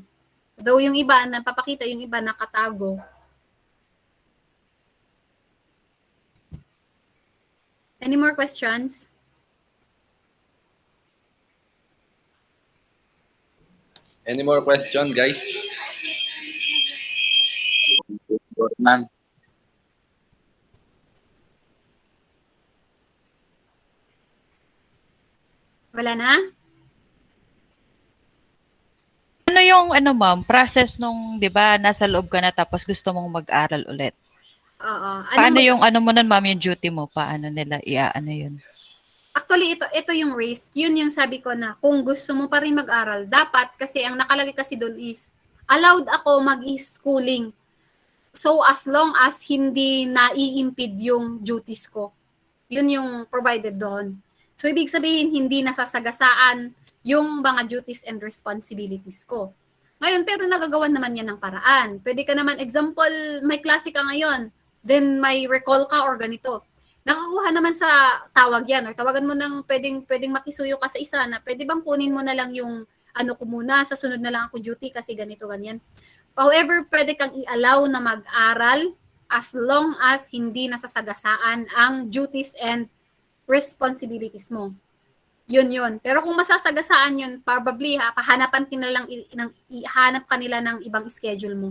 Though yung iba, napapakita yung iba nakatago. Any more questions? Any more question, guys? Ma'am. Wala na? Ano yung ma'am, process nung, 'di ba, nasa loob ka na tapos gusto mong mag-aral ulit? Oo. Paano yung mo nun, ma'am, yung duty mo? Paano nila yun? Actually, ito yung risk. Yun yung sabi ko na kung gusto mo pa rin mag-aral, dapat kasi ang nakalagay kasi doon is allowed ako mag-schooling. So as long as hindi nai-impede yung duties ko. Yun yung provided doon. So ibig sabihin hindi nasasagasaan yung mga duties and responsibilities ko. Ngayon, pero nagagawan naman yan ng paraan. Pwede ka naman, example, may klase ka ngayon, then may recall ka or ganito. Nakakuha naman sa tawag yan, or tawagan mo ng pwedeng makisuyo ka sa isa na pwede bang kunin mo na lang yung ko muna, sa sunod na lang ako duty kasi ganito, ganyan. However, pwede kang i-allow na mag-aral as long as hindi nasasagasaan ang duties and responsibilities mo. Yun. Pero kung masasagasaan yun, probably ihanap ka nila ng ibang schedule mo.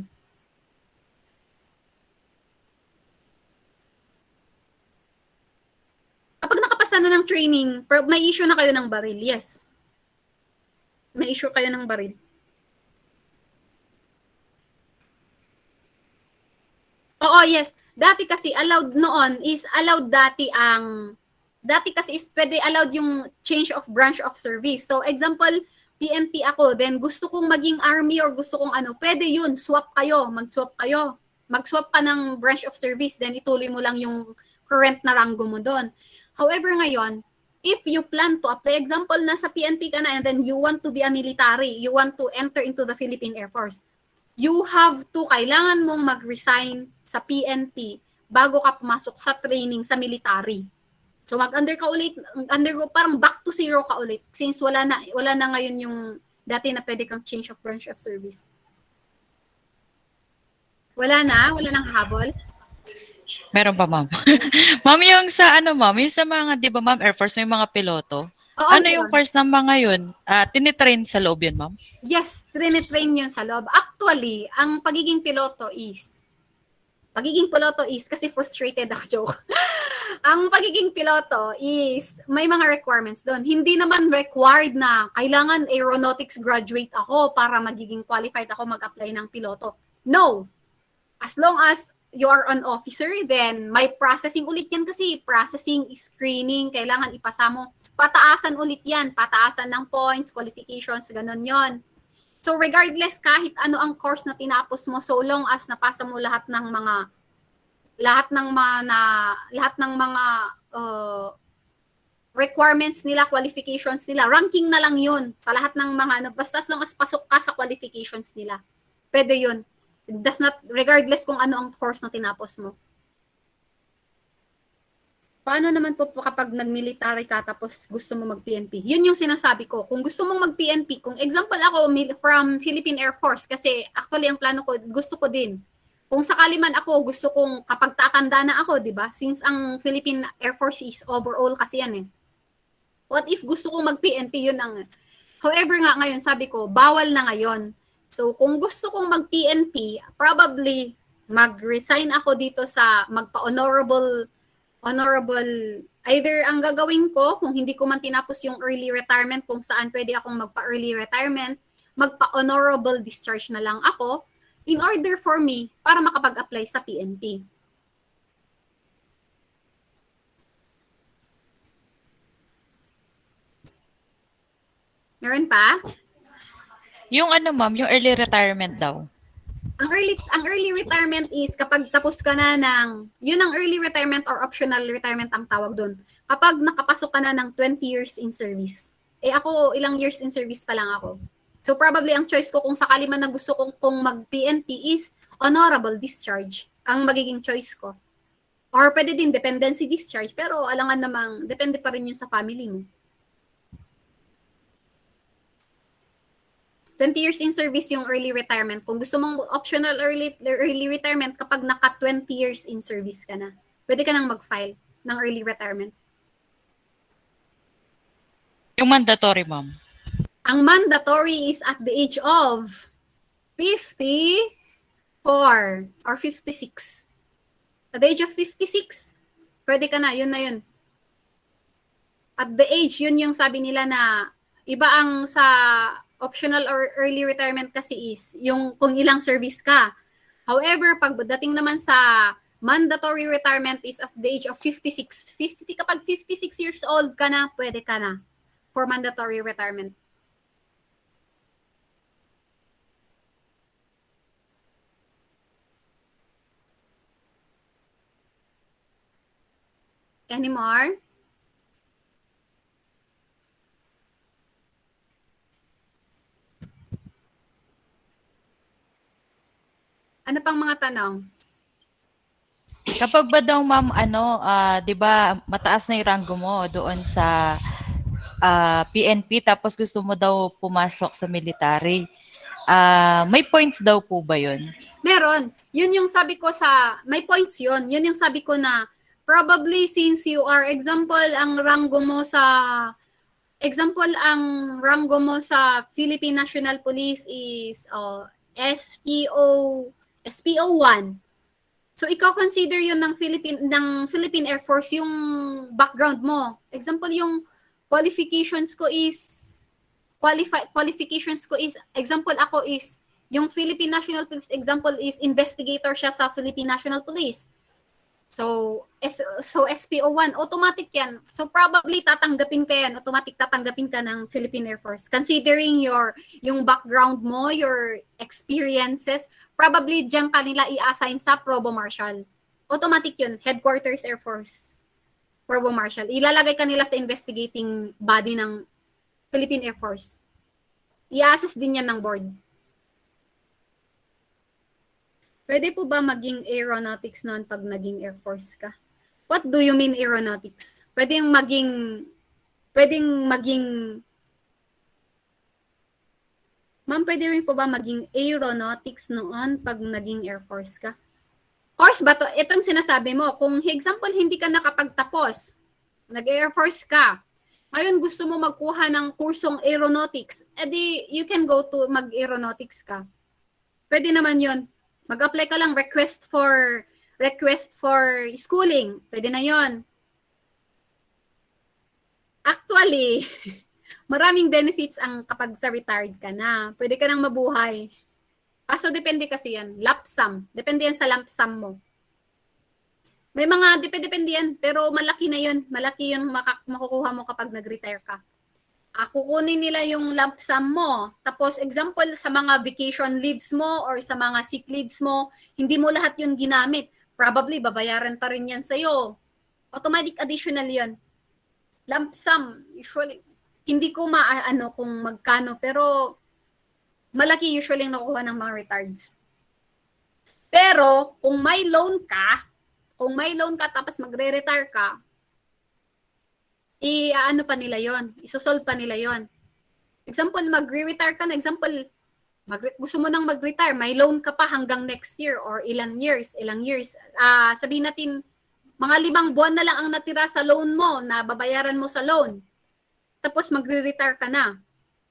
Kapag nakapasa na ng training, may issue na kayo ng baril, yes. May issue kayo ng baril. Oo, yes. Dati kasi dati kasi is pwede allowed yung change of branch of service. So, example, PNP ako, then gusto kong maging army or gusto kong pwede yun, swap kayo, mag-swap kayo. Mag-swap ka ng branch of service, then ituloy mo lang yung current na rango mo doon. However, ngayon, if you plan to apply, example, nasa PNP ka na and then you want to be a military, you want to enter into the Philippine Air Force, kailangan mong mag-resign sa PNP bago ka pumasok sa training sa military. So undergo parang back to zero ka ulit since wala na ngayon yung dati na pwede kang change of branch of service. Wala nang habol. Meron pa, ma'am. Ma'am, yung sa ano, ma'am, yung sa mga, di ba, ma'am, Air Force, may mga piloto. Oo, Ano yung meron. course ng mga yun? Tinitrain sa loob yun, ma'am? Yes, train yun sa loob. Actually, ang pagiging piloto is, kasi frustrated ako, joke. Ang pagiging piloto is, may mga requirements doon. Hindi naman required na kailangan aeronautics graduate ako para magiging qualified ako mag-apply ng piloto. No! As long as you are an officer, then may processing ulit yan kasi. Processing, screening, kailangan ipasa mo. Pataasan ulit yan. Pataasan ng points, qualifications, ganun yon. So regardless kahit ano ang course na tinapos mo, so long as napasa mo lahat ng mga requirements nila, qualifications nila, ranking na lang yun sa lahat ng mga ano, basta as long as pasok ka sa qualifications nila. Pwede yun. It does not, regardless kung ano ang course na tinapos mo. Paano naman po kapag nag-military ka tapos gusto mo mag-PNP? Yun yung sinasabi ko. Kung gusto mong mag-PNP, kung example ako from Philippine Air Force, kasi actually ang plano ko, gusto ko din. Kung sakali man ako, gusto kong kapag tatanda na ako, di ba? Since ang Philippine Air Force is overall kasi yan eh. What if gusto kong mag-PNP, yun ang... However nga ngayon, sabi ko, bawal na ngayon. So kung gusto kong mag-PNP, probably mag-resign ako dito sa magpa-honorable, either ang gagawin ko, kung hindi ko man tinapos yung early retirement, kung saan pwede akong magpa-early retirement, magpa-honorable discharge na lang ako, in order for me, para makapag-apply sa PNP. Meron pa? Yung ano, ma'am, yung early retirement daw. Ang early retirement is kapag tapos ka na ng, yun ang early retirement or optional retirement ang tawag doon. Kapag nakapasok ka na ng 20 years in service. Eh ako, ilang years in service pa lang ako. So probably ang choice ko kung sakali man na gusto kong mag-PNP is honorable discharge. Ang magiging choice ko. Or pwede din dependency discharge, pero alangan namang, depende pa rin yun sa family mo. 20 years in service yung early retirement. Kung gusto mong optional early retirement, kapag naka 20 years in service ka na, pwede ka nang mag-file ng early retirement. Yung mandatory, ma'am. Ang mandatory is at the age of 54 or 56. At the age of 56, pwede ka na, yun na yun. At the age, yun yung sabi nila na iba ang sa optional or early retirement kasi is yung kung ilang service ka. However, pagdating naman sa mandatory retirement is at the age of 56. Kapag 56 years old ka na, pwede ka na for mandatory retirement. Any more? Ano pang mga tanong? Kapag ba daw, ma'am, 'di ba, mataas na 'yung ranggo mo doon sa PNP tapos gusto mo daw pumasok sa military. May points daw po ba 'yun? Meron. Yun yung sabi ko may points yun. Yun yung sabi ko na probably since you are ang ranggo mo sa Philippine National Police is SPO1. So ikaw consider yun ng Philippine Air Force yung background mo. Example yung qualifications ko is example ako is yung Philippine National Police example is investigator siya sa Philippine National Police. So SPO1 automatic yan. So probably tatanggapin ka yan, automatic tatanggapin ka ng Philippine Air Force considering yung background mo, your experiences. Probably diyan kanila i-assign sa Probo Marshal. Automatic yun, Headquarters Air Force, Probo Marshal. Ilalagay kanila sa investigating body ng Philippine Air Force. I-assess din yan ng board. Pwede po ba maging aeronautics noon pag naging Air Force ka? What do you mean aeronautics? Pwedeng maging Ma'am, pwede rin po ba maging aeronautics noon pag naging Air Force ka? Course ba to? Itong sinasabi mo, kung example hindi ka nakapagtapos, nag-Air Force ka, ngayon gusto mo magkuha ng kursong aeronautics, edi you can go to mag-aeronautics ka. Pwede naman yun. Mag-apply ka lang, request for schooling. Pwede na yun. Actually, maraming benefits ang kapag sa retired ka na. Pwede ka nang mabuhay. Kaso depende kasi yan. Lump sum. Depende yan sa lump sum mo. May mga depende yan, pero malaki na yun. Malaki yung makukuha mo kapag nag-retire ka. Kukunin nila yung lump sum mo. Tapos example, sa mga vacation leaves mo or sa mga sick leaves mo, hindi mo lahat yun ginamit. Probably, babayaran pa rin yan sa'yo. Automatic additional yun. Lump sum, usually, hindi ko maano kung magkano, pero malaki usually yung nakukuha ng mga retards. Pero, kung may loan ka tapos magre-retire ka, ano pa nila yon, isosolve pa nila yon. Example, magre-retire ka na, example, gusto mo nang mag-retire, may loan ka pa hanggang next year or ilang years. Sabihin natin, mga 5 buwan na lang ang natira sa loan mo, na babayaran mo sa loan. Tapos magre-retire ka na.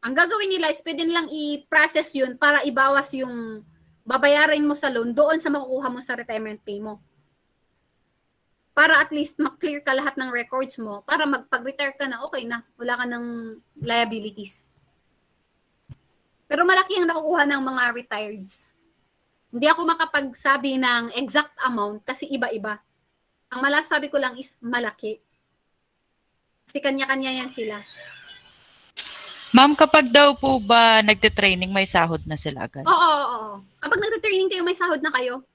Ang gagawin nila is pwede nilang i-process yun para ibawas yung babayaran mo sa loan doon sa makukuha mo sa retirement pay mo. Para at least mag-clear ka lahat ng records mo, para magpag-retire ka na, okay na, wala ka ng liabilities. Pero malaki ang nakukuha ng mga retireds. Hindi ako makapagsabi ng exact amount kasi iba-iba. Ang malasabi ko lang is malaki. Kasi kanya-kanya yan sila. Ma'am, kapag daw po ba nagte-training, may sahod na sila agad? Oo. Kapag nagte-training kayo, may sahod na kayo.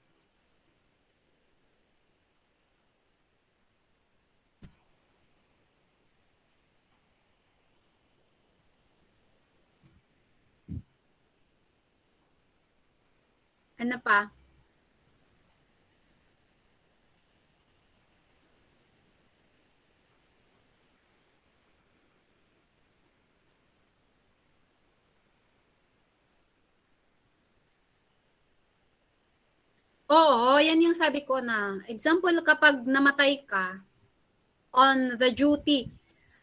Ano pa? Oo, yan yung sabi ko na. Example, kapag namatay ka on the duty,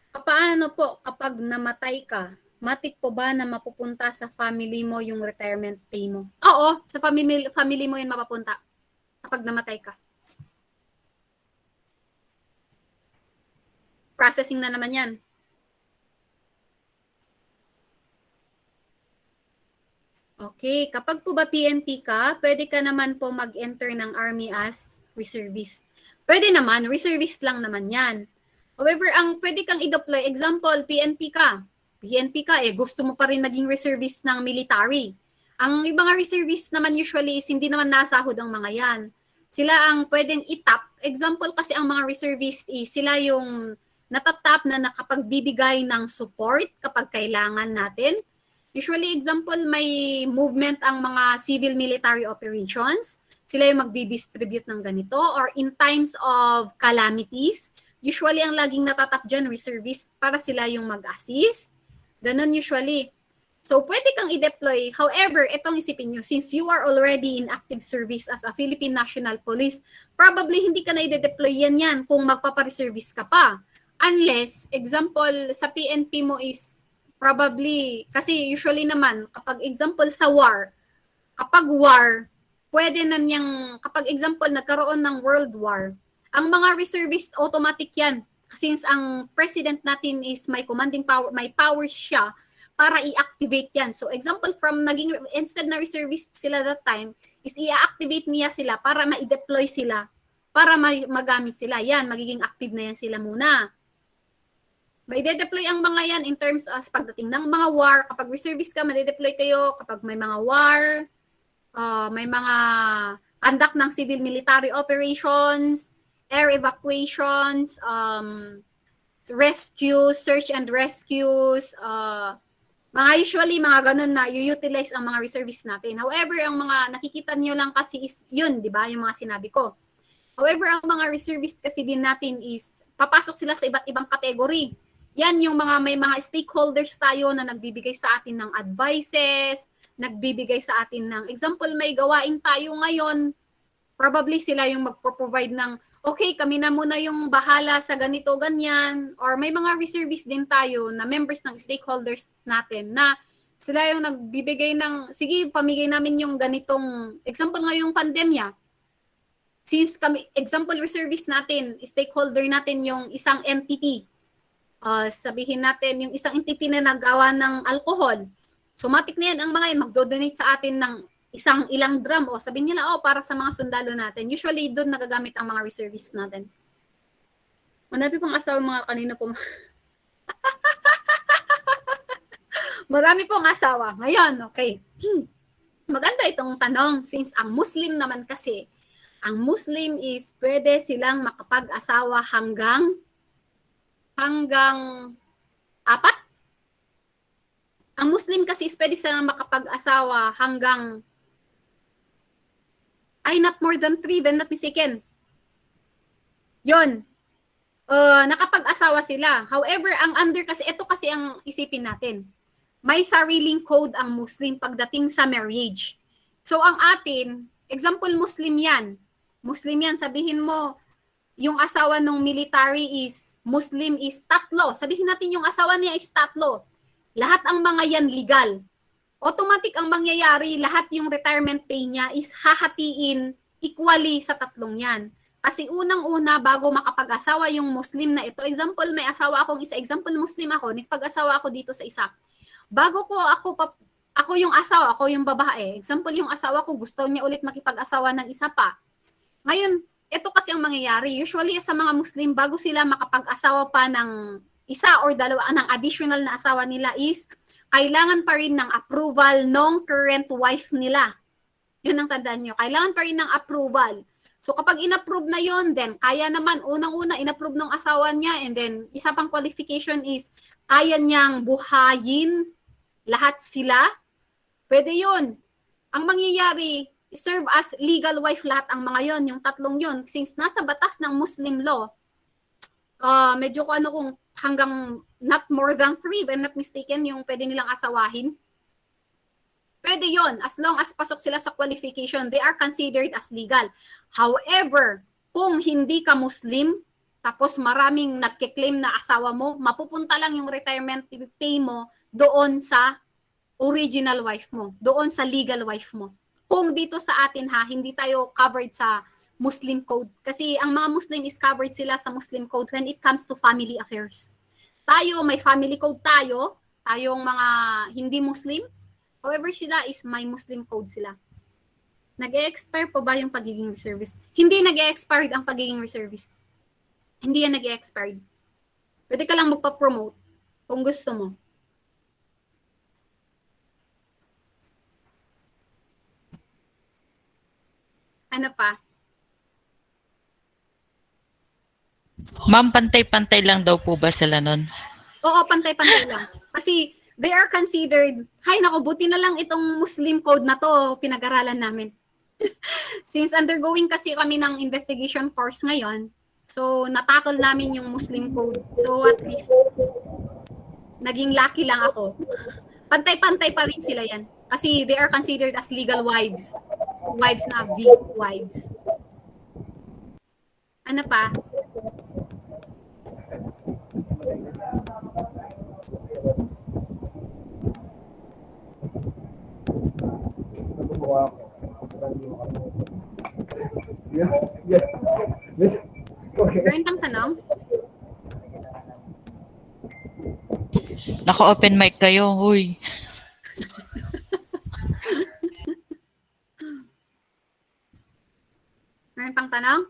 paano po kapag namatay ka, matik po ba na mapupunta sa family mo yung retirement pay mo? Oo, sa family mo yun mapapunta kapag namatay ka. Processing na naman yan. Okay, kapag po ba PNP ka, pwede ka naman po mag-enter ng Army as reservist. Pwede naman, reservist lang naman yan. However, ang pwede kang i-deploy, example, PNP ka, gusto mo pa rin maging reservist ng military. Ang mga reservist naman usually is hindi naman nasahod ang mga yan. Sila ang pwedeng itap. Example kasi ang mga reservist is sila yung natatap na nakapagbibigay ng support kapag kailangan natin. Usually, example, may movement ang mga civil military operations. Sila yung magdi-distribute ng ganito. Or in times of calamities, usually ang laging natatap dyan, reservist, para sila yung mag-assist. Ganon usually. So, pwede kang i-deploy. However, itong isipin nyo, since you are already in active service as a Philippine National Police, probably hindi ka na i-deploy yan kung magpapareservice ka pa. Unless, example, sa PNP mo is probably, kasi usually naman, kapag example sa war, kapag war, pwede na niyang, kapag example nagkaroon ng world war, ang mga reservist automatic yan. Since ang president natin is may commanding power, may powers siya para i-activate yan. So example from naging, instead na reservist sila that time, is i-activate niya sila para ma-deploy sila, para magamit sila. Yan, magiging active na yan sila muna. May de-deploy ang mga yan in terms of pagdating ng mga war. Kapag reservist ka, may-deploy kayo. Kapag may mga war, may mga conduct ng civil military operations, air evacuations, rescues, search and rescues, mga usually, mga ganun na i-utilize ang mga reservists natin. However, ang mga nakikita nyo lang kasi is yun, di ba? Yung mga sinabi ko. However, ang mga reservists kasi din natin is papasok sila sa iba't ibang kategory. Yan yung mga may mga stakeholders tayo na nagbibigay sa atin ng advices, nagbibigay sa atin ng example, may gawain tayo ngayon probably sila yung magpo-provide ng, okay, kami na muna yung bahala sa ganito, ganyan. Or may mga reservists din tayo na members ng stakeholders natin na sila yung nagbibigay ng, sige, pamigay namin yung ganitong, example nga yung pandemya. Since kami, example reservist natin, stakeholder natin yung isang entity. Sabihin natin yung isang entity na nagawa ng alcohol. So, matik na yan, ang mga yan, magdo-donate sa atin ng isang ilang drum o sabihin nila, para sa mga sundalo natin. Usually, doon nagagamit ang mga reservists natin. Marami pong asawa mga kanina po. Marami pong asawa. Ngayon, okay. Maganda itong tanong since ang Muslim naman kasi, ang Muslim is pwede silang makapag-asawa hanggang 4. Ang Muslim kasi is pwede silang makapag-asawa hanggang not more than 3, if I'm not mistaken. Yun. Nakapag-asawa sila. However, ang under kasi, ito kasi ang isipin natin. May sariling code ang Muslim pagdating sa marriage. So, ang atin, example Muslim yan. Muslim yan, sabihin mo, yung asawa ng military is, Muslim is 3. Sabihin natin yung asawa niya is 3. Lahat ang mga yan legal. Automatic ang mangyayari, lahat yung retirement pay niya is hahatiin equally sa 3 yan. Kasi unang-una, bago makapag-asawa yung Muslim na ito, example, may asawa akong isa, example Muslim ako, nagpag-asawa ako dito sa isa. Bago ko ako yung asawa, ako yung babae. Example, yung asawa ko, gusto niya ulit makipag-asawa ng isa pa. Ngayon, ito kasi ang mangyayari. Usually sa mga Muslim, bago sila makapag-asawa pa ng isa or dalawa ng additional na asawa nila is kailangan pa rin ng approval ng current wife nila. Yun ang tandaan nyo. Kailangan pa rin ng approval. So kapag in-approve na yon, then kaya naman, unang-una, in-approve ng asawa niya, and then isa pang qualification is kaya niyang buhayin lahat sila. Pwede yun. Ang mangyayari, serve as legal wife lahat ang mga yon, yung 3 yon. Since nasa batas ng Muslim law, medyo kung hanggang not more than 3, if I'm not mistaken, yung pwede nilang asawahin. Pwede yon, as long as pasok sila sa qualification, they are considered as legal. However, kung hindi ka Muslim, tapos maraming nagkiklaim na asawa mo, mapupunta lang yung retirement pay mo doon sa original wife mo, doon sa legal wife mo. Kung dito sa atin hindi tayo covered sa Muslim code. Kasi ang mga Muslim is covered sila sa Muslim code when it comes to family affairs. Tayo, may family code tayo, tayong mga hindi Muslim. However, sila is may Muslim code sila. Nag-e-expire po ba yung pagiging reservist? Hindi nag-e-expired ang pagiging reservist. Hindi yan nag-e-expired. Pwede ka lang magpa-promote kung gusto mo. Ano pa? Ma'am, pantay-pantay lang daw po ba sila nun? Oo, pantay-pantay lang. Kasi they are considered, buti na lang itong Muslim code na to, pinag-aralan namin. Since undergoing kasi kami ng investigation course ngayon, so natakol namin yung Muslim code. So at least, naging lucky lang ako. Pantay-pantay pa rin sila yan. Kasi they are considered as legal wives. Wives na, big wives. Ano pa? Meron kang tanong? Naka-open mic kayo, huy. Meron pang tanong?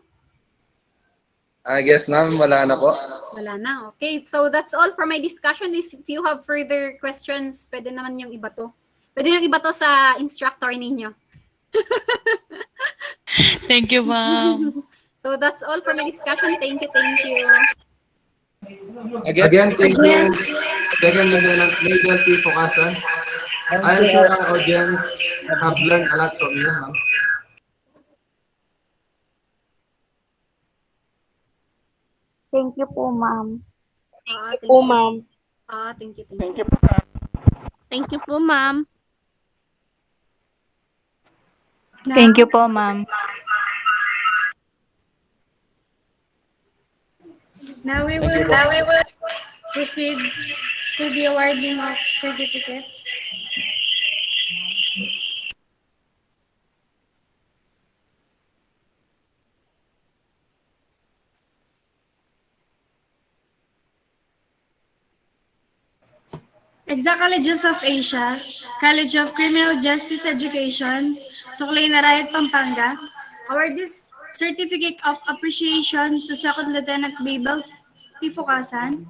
I guess ma'am, wala na po. Wala na. Okay, so that's all for my discussion. If you have further questions, pwede naman yung iba to. Pwede yung iba to sa instructor ninyo. Thank you, ma'am. So that's all for my discussion. Thank you, thank you. Again, thank you. Second Lieutenant MAYBELLE P. FOCASAN. I am sure our audience have learned a lot from you, ma'am. Thank you po, ma'am. Thank you, ma'am. Thank you. Thank you po, ma'am. Thank you po, ma'am. Now we Thank you will po. proceed to the awarding of certificates. Colleges of Asia, College of Criminal Justice Education, Suklay Narayat, Pampanga, award this Certificate of Appreciation to Second Lieutenant MAYBELLE T. FOCASAN,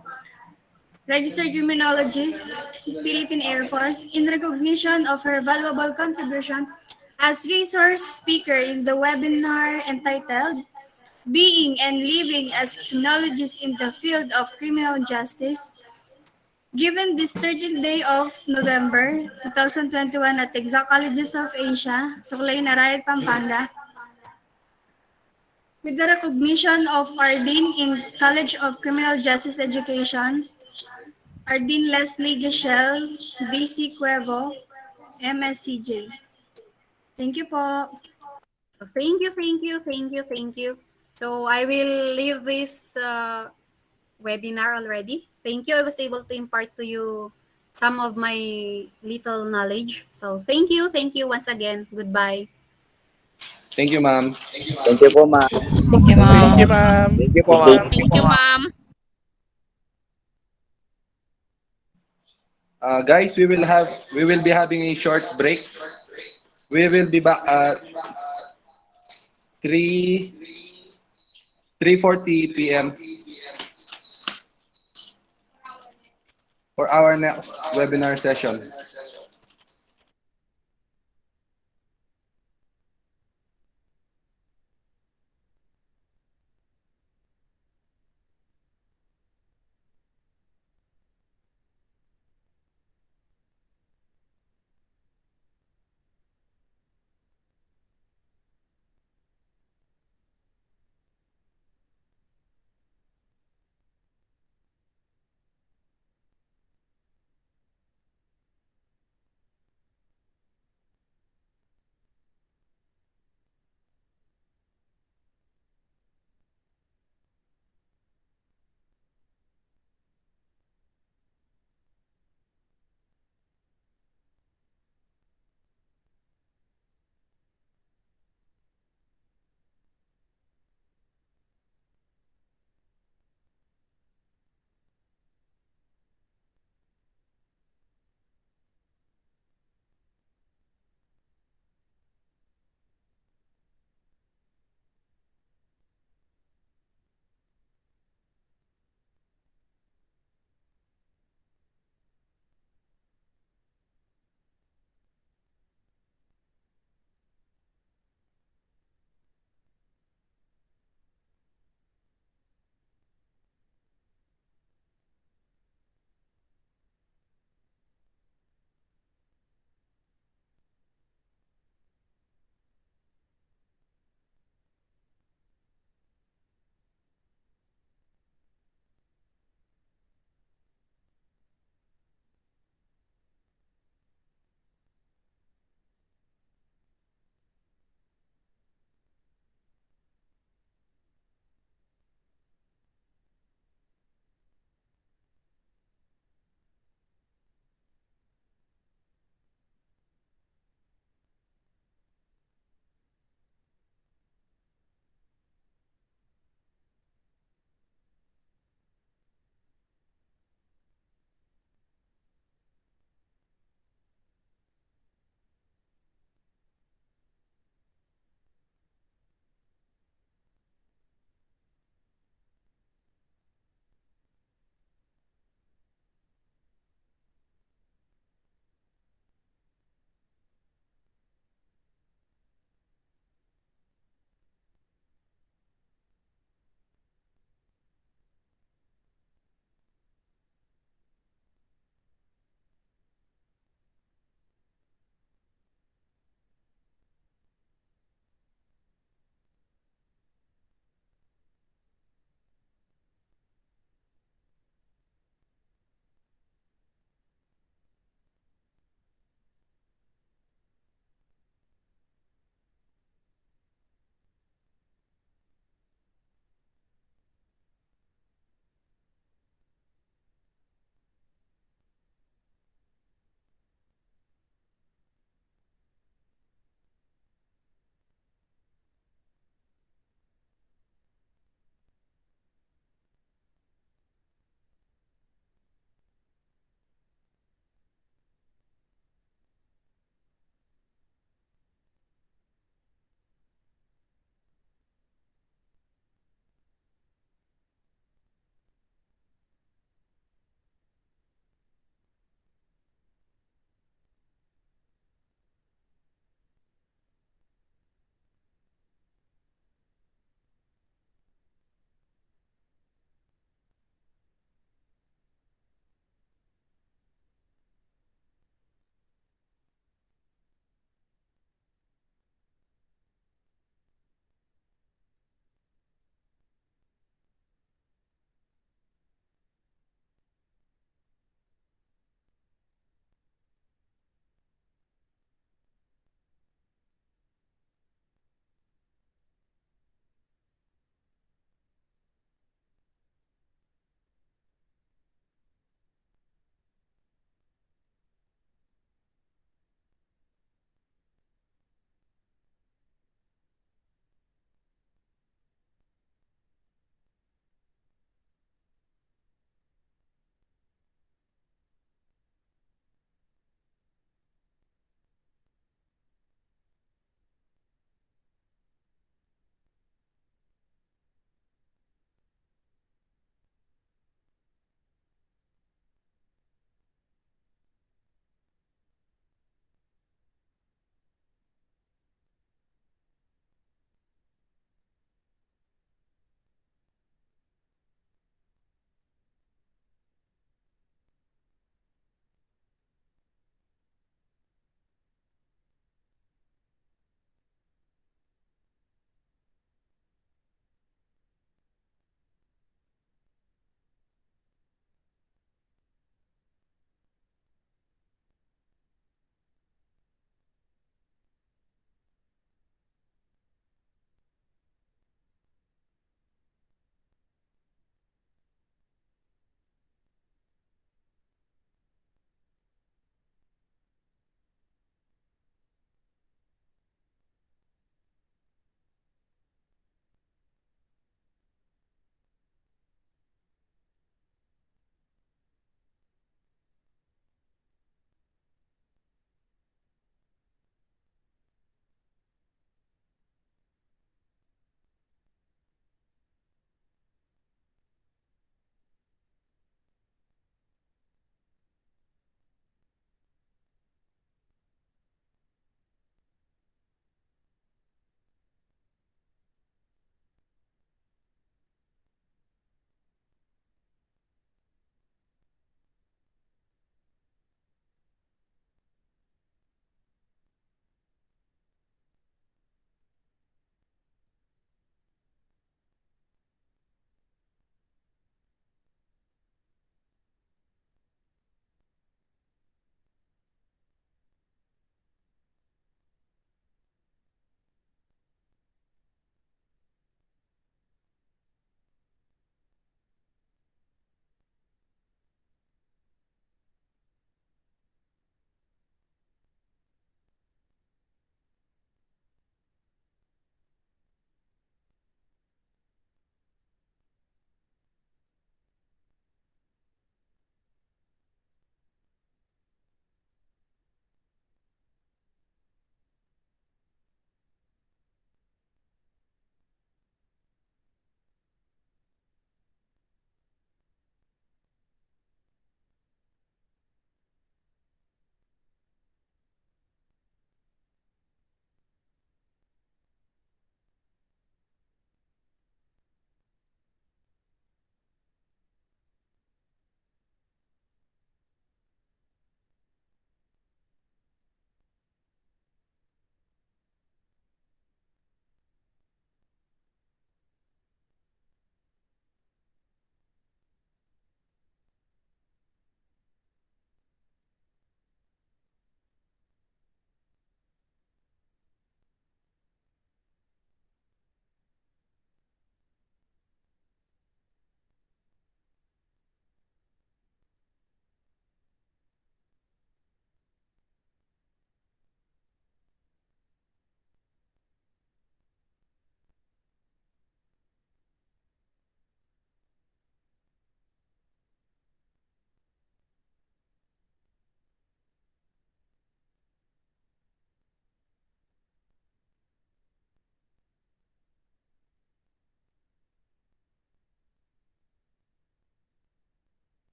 Registered Criminologist, Philippine Air Force, in recognition of her valuable contribution as resource speaker in the webinar entitled Being and Living as Criminologists in the Field of Criminal Justice, given this 13th day of November 2021 at Colleges of Asia, Suklay, Narayat, Pampanga, with the recognition of our Dean in College of Criminal Justice Education, our Dean Leslie Gichelle, DC Cuevo, MSCJ. Thank you po. So thank you. So I will leave this webinar already. Thank you. I was able to impart to you some of my little knowledge. So thank you once again. Goodbye. Thank you, ma'am. Thank you po, ma'am. Thank you, ma'am. Thank you, ma'am. Thank you po, ma'am. Thank you, ma'am. Guys, we will be having a short break. We will be back at 3:40 p.m. for our next webinar session.